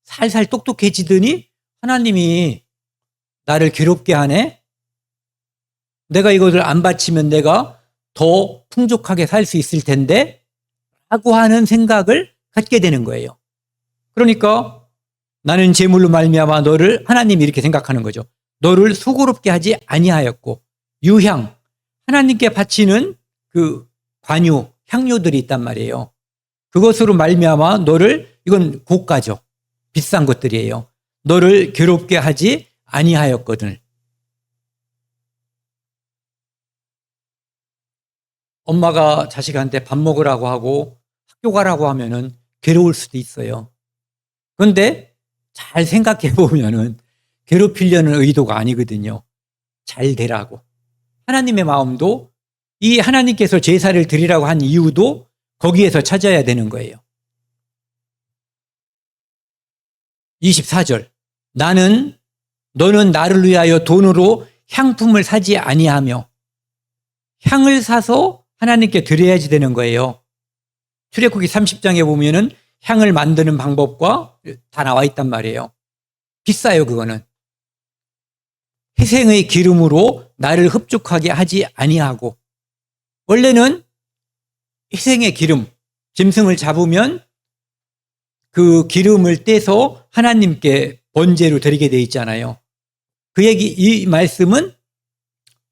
살살 똑똑해지더니 하나님이 나를 괴롭게 하네. 내가 이것을 안 바치면 내가 더 풍족하게 살 수 있을 텐데 라고 하는 생각을 갖게 되는 거예요. 그러니까 나는 제물로 말미암아 너를 하나님이 이렇게 생각하는 거죠. 너를 수고롭게 하지 아니하였고 유향 하나님께 바치는 그 관유 향료들이 있단 말이에요. 그것으로 말미암아 너를 이건 고가죠. 비싼 것들이에요. 너를 괴롭게 하지 아니하였거든. 엄마가 자식한테 밥 먹으라고 하고 학교 가라고 하면은 괴로울 수도 있어요. 그런데 잘 생각해 보면은 괴롭히려는 의도가 아니거든요. 잘 되라고. 하나님의 마음도 이 하나님께서 제사를 드리라고 한 이유도 거기에서 찾아야 되는 거예요. 24절. 너는 나를 위하여 돈으로 향품을 사지 아니하며 향을 사서 하나님께 드려야지 되는 거예요. 출애굽기 30장에 보면은 향을 만드는 방법과 다 나와 있단 말이에요. 비싸요, 그거는. 희생의 기름으로 나를 흡족하게 하지 아니하고 원래는 희생의 기름, 짐승을 잡으면 그 기름을 떼서 하나님께 번제로 드리게 돼 있잖아요. 이 말씀은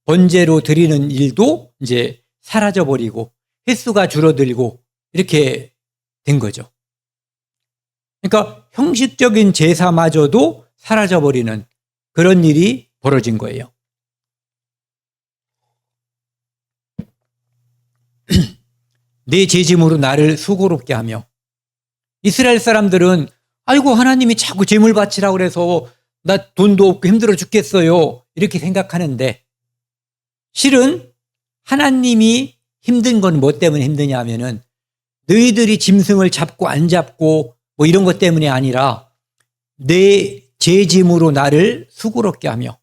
번제로 드리는 일도 이제 사라져버리고 횟수가 줄어들고 이렇게 된 거죠. 그러니까 형식적인 제사마저도 사라져버리는 그런 일이 벌어진 거예요. 내 제짐으로 나를 수고롭게 하며 이스라엘 사람들은 하나님이 자꾸 제물 바치라고 그래서 나 돈도 없고 힘들어 죽겠어요 이렇게 생각하는데 실은 하나님이 힘든 건 뭐 때문에 힘드냐 하면은 너희들이 짐승을 잡고 안 잡고 뭐 이런 것 때문이 아니라 내 제짐으로 나를 수고롭게 하며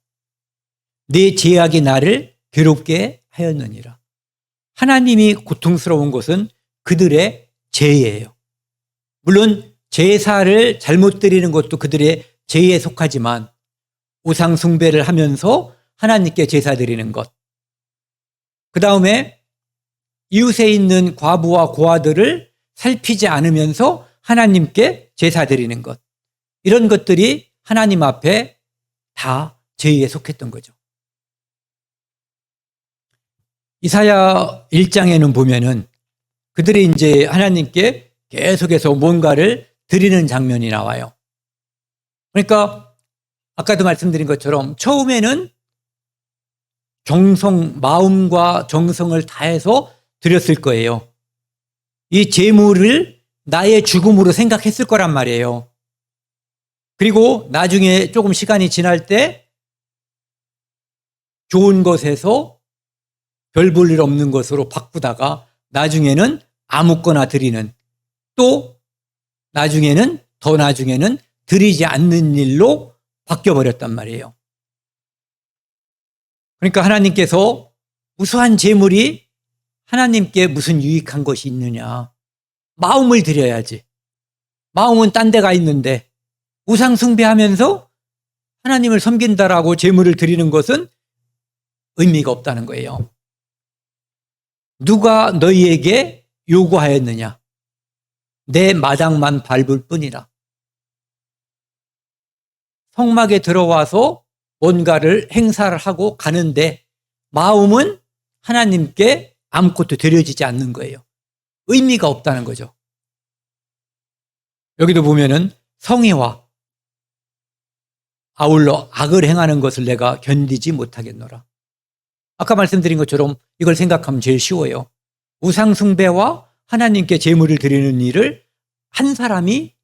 내 제약이 나를 괴롭게 하였느니라. 하나님이 고통스러운 것은 그들의 죄예요. 물론 제사를 잘못 드리는 것도 그들의 죄에 속하지만 우상 숭배를 하면서 하나님께 제사 드리는 것, 그 다음에 이웃에 있는 과부와 고아들을 살피지 않으면서 하나님께 제사 드리는 것, 이런 것들이 하나님 앞에 다 죄에 속했던 거죠. 이사야 1장에는 보면은 그들이 이제 하나님께 계속해서 뭔가를 드리는 장면이 나와요. 그러니까 아까도 말씀드린 것처럼 처음에는 마음과 정성을 다해서 드렸을 거예요. 이 제물을 나의 죽음으로 생각했을 거란 말이에요. 그리고 나중에 조금 시간이 지날 때 좋은 것에서 별 볼 일 없는 것으로 바꾸다가 나중에는 아무거나 드리는, 또 나중에는 드리지 않는 일로 바뀌어버렸단 말이에요. 그러니까 하나님께서 우수한 제물이 하나님께 무슨 유익한 것이 있느냐. 마음을 드려야지. 마음은 딴 데가 있는데 우상 숭배하면서 하나님을 섬긴다라고 제물을 드리는 것은 의미가 없다는 거예요. 누가 너희에게 요구하였느냐? 내 마당만 밟을 뿐이라. 성막에 들어와서 뭔가를 행사를 하고 가는데 마음은 하나님께 아무것도 드려지지 않는 거예요. 의미가 없다는 거죠. 여기도 보면은 성의와 아울러 악을 행하는 것을 내가 견디지 못하겠노라. 아까 말씀드린 것처럼 이걸 생각하면 제일 쉬워요. 우상 숭배와 하나님께 제물을 드리는 일을 한 사람이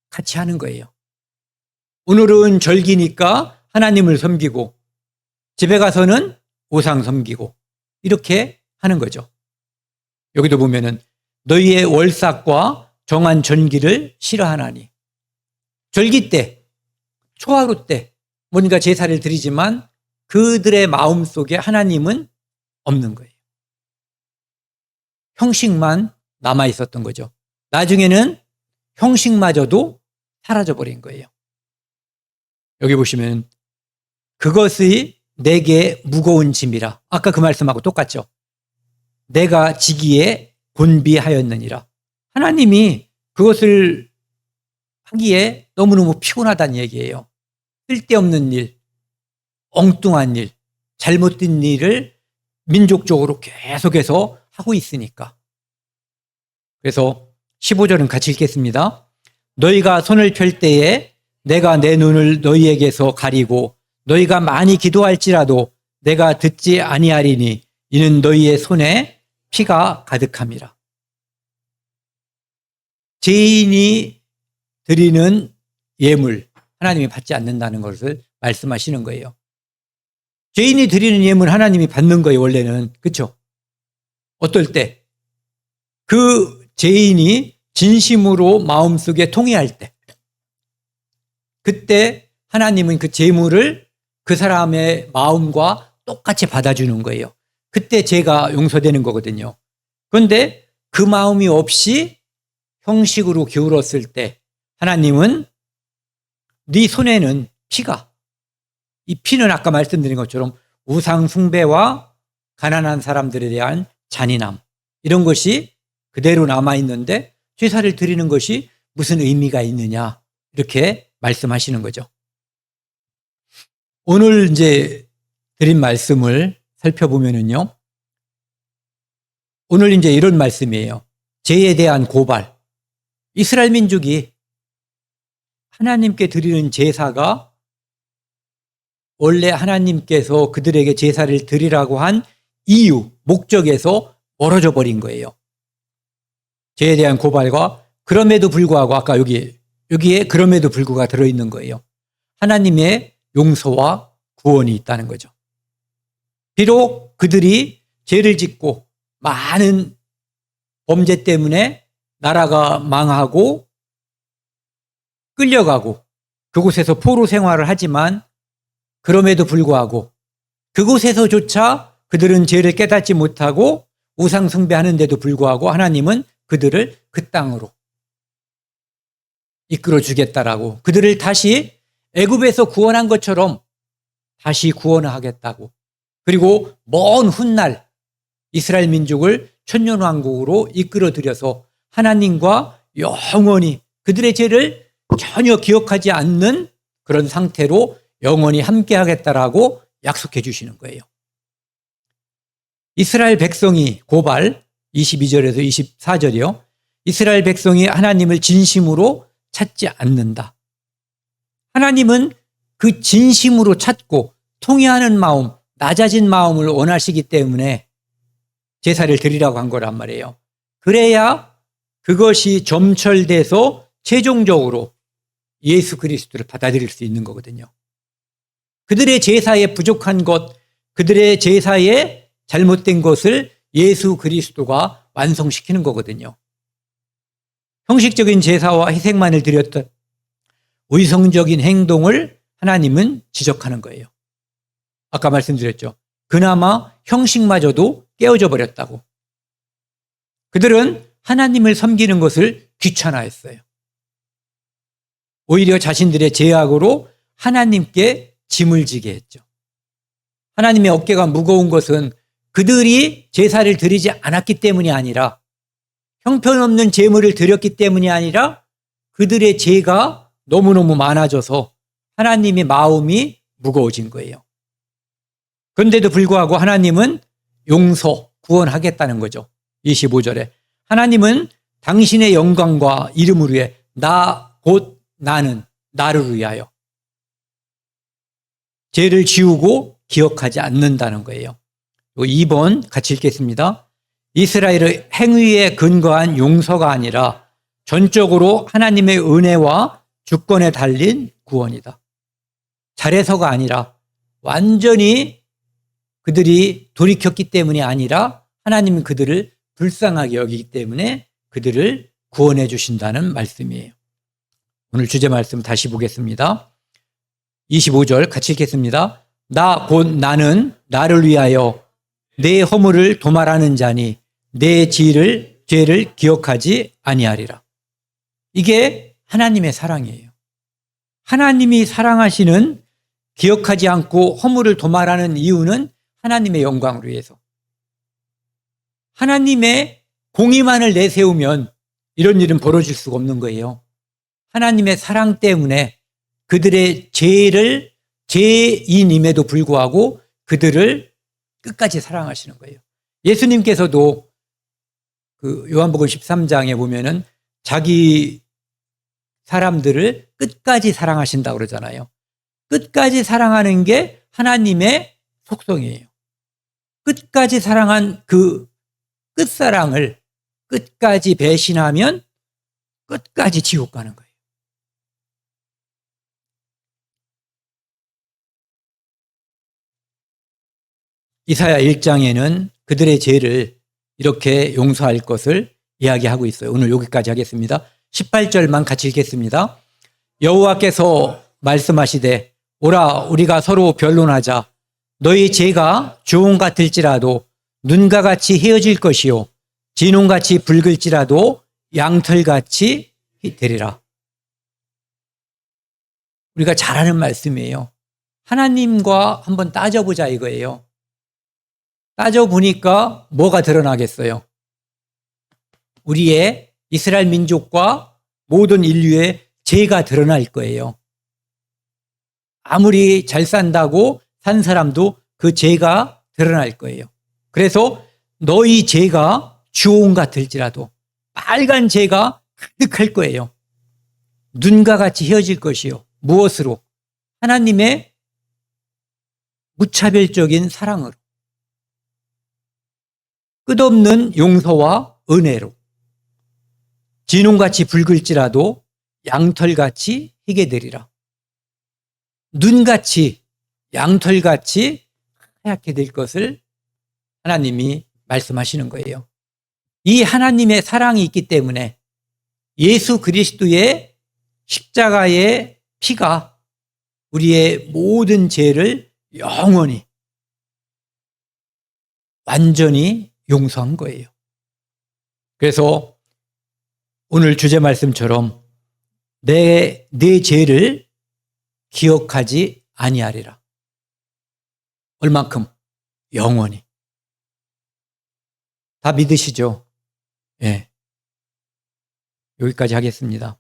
같이 하는 거예요. 오늘은 절기니까 하나님을 섬기고 집에 가서는 우상 섬기고 이렇게 하는 거죠. 여기도 보면은 너희의 월삭과 정한 전기를 싫어하나니, 절기 때, 초하루 때 뭔가 제사를 드리지만 그들의 마음속에 하나님은 없는 거예요. 형식만 남아 있었던 거죠. 나중에는 형식마저도 사라져버린 거예요. 여기 보시면 그것이 내게 무거운 짐이라. 아까 그 말씀하고 똑같죠. 내가 지기에 곤비하였느니라. 하나님이 그것을 하기에 너무너무 피곤하다는 얘기예요. 쓸데없는 일, 엉뚱한 일, 잘못된 일을 민족적으로 계속해서 하고 있으니까. 그래서 15절은 같이 읽겠습니다. 너희가 손을 펼 때에 내가 내 눈을 너희에게서 가리고 너희가 많이 기도할지라도 내가 듣지 아니하리니 이는 너희의 손에 피가 가득함이라. 죄인이 드리는 예물 하나님이 받지 않는다는 것을 말씀하시는 거예요. 죄인이 드리는 예물 하나님이 받는 거예요, 원래는. 그렇죠? 어떨 때? 그 죄인이 진심으로 마음속에 통회할 때, 그때 하나님은 그 제물을 그 사람의 마음과 똑같이 받아주는 거예요. 그때 죄가 용서되는 거거든요. 그런데 그 마음이 없이 형식으로 기울었을 때 하나님은 네 손에는 피가, 이 피는 아까 말씀드린 것처럼 우상 숭배와 가난한 사람들에 대한 잔인함, 이런 것이 그대로 남아있는데 제사를 드리는 것이 무슨 의미가 있느냐, 이렇게 말씀하시는 거죠. 오늘 이제 드린 말씀을 살펴보면은요, 오늘 이제 이런 말씀이에요. 죄에 대한 고발. 이스라엘 민족이 하나님께 드리는 제사가 원래 하나님께서 그들에게 제사를 드리라고 한 이유, 목적에서 멀어져 버린 거예요. 죄에 대한 고발과 그럼에도 불구하고, 아까 여기에 그럼에도 불구가 들어있는 거예요. 하나님의 용서와 구원이 있다는 거죠. 비록 그들이 죄를 짓고 많은 범죄 때문에 나라가 망하고 끌려가고 그곳에서 포로 생활을 하지만 그럼에도 불구하고 그곳에서조차 그들은 죄를 깨닫지 못하고 우상 숭배하는데도 불구하고 하나님은 그들을 그 땅으로 이끌어 주겠다라고, 그들을 다시 애굽에서 구원한 것처럼 다시 구원하겠다고, 그리고 먼 훗날 이스라엘 민족을 천년왕국으로 이끌어 들여서 하나님과 영원히 그들의 죄를 전혀 기억하지 않는 그런 상태로 영원히 함께 하겠다라고 약속해 주시는 거예요. 이스라엘 백성이 고발, 22절에서 24절이요. 이스라엘 백성이 하나님을 진심으로 찾지 않는다. 하나님은 그 진심으로 찾고 통회하는 마음, 낮아진 마음을 원하시기 때문에 제사를 드리라고 한 거란 말이에요. 그래야 그것이 점철돼서 최종적으로 예수 그리스도를 받아들일 수 있는 거거든요. 그들의 제사에 부족한 것, 그들의 제사에 잘못된 것을 예수 그리스도가 완성시키는 거거든요. 형식적인 제사와 희생만을 드렸던 의성적인 행동을 하나님은 지적하는 거예요. 아까 말씀드렸죠. 그나마 형식마저도 깨어져 버렸다고. 그들은 하나님을 섬기는 것을 귀찮아했어요. 오히려 자신들의 죄악으로 하나님께 짐을 지게 했죠. 하나님의 어깨가 무거운 것은 그들이 제사를 드리지 않았기 때문이 아니라, 형편없는 제물을 드렸기 때문이 아니라 그들의 죄가 너무너무 많아져서 하나님의 마음이 무거워진 거예요. 그런데도 불구하고 하나님은 용서, 구원하겠다는 거죠. 25절에 하나님은 당신의 영광과 이름을 위해 곧 나는 나를 위하여 죄를 지우고 기억하지 않는다는 거예요. 2번 같이 읽겠습니다. 이스라엘의 행위에 근거한 용서가 아니라 전적으로 하나님의 은혜와 주권에 달린 구원이다. 잘해서가 아니라 완전히 그들이 돌이켰기 때문이 아니라 하나님은 그들을 불쌍하게 여기기 때문에 그들을 구원해 주신다는 말씀이에요. 오늘 주제 말씀 다시 보겠습니다. 25절 같이 읽겠습니다. 곧 나는 나를 위하여 내 허물을 도말하는 자니 내 죄를 기억하지 아니하리라. 이게 하나님의 사랑이에요. 하나님이 사랑하시는, 기억하지 않고 허물을 도말하는 이유는 하나님의 영광을 위해서. 하나님의 공의만을 내세우면 이런 일은 벌어질 수가 없는 거예요. 하나님의 사랑 때문에 그들의 죄인임에도 불구하고 그들을 끝까지 사랑하시는 거예요. 예수님께서도 그 요한복음 13장에 보면은 자기 사람들을 끝까지 사랑하신다고 그러잖아요. 끝까지 사랑하는 게 하나님의 속성이에요. 끝까지 사랑한 그 끝사랑을 끝까지 배신하면 끝까지 지옥 가는 거예요. 이사야 1장에는 그들의 죄를 이렇게 용서할 것을 이야기하고 있어요. 오늘 여기까지 하겠습니다. 18절만 같이 읽겠습니다. 여호와께서 말씀하시되 오라 우리가 서로 변론하자. 너희 죄가 주홍 같을지라도 눈과 같이 헤어질 것이요 진홍같이 붉을지라도 양털같이 되리라. 우리가 잘 아는 말씀이에요. 하나님과 한번 따져보자 이거예요. 따져보니까 뭐가 드러나겠어요? 우리의 이스라엘 민족과 모든 인류의 죄가 드러날 거예요. 아무리 잘 산다고 산 사람도 그 죄가 드러날 거예요. 그래서 너희 죄가 주홍 같을지라도 빨간 죄가 가득할 거예요. 눈과 같이 헤어질 것이요. 무엇으로? 하나님의 무차별적인 사랑으로. 끝없는 용서와 은혜로. 진홍같이 붉을지라도 양털같이 희게 되리라. 눈같이 양털같이 하얗게 될 것을 하나님이 말씀하시는 거예요. 이 하나님의 사랑이 있기 때문에 예수 그리스도의 십자가의 피가 우리의 모든 죄를 영원히 완전히 용서한 거예요. 그래서 오늘 주제 말씀처럼 내 죄를 기억하지 아니하리라. 얼만큼? 영원히. 다 믿으시죠? 예. 여기까지 하겠습니다.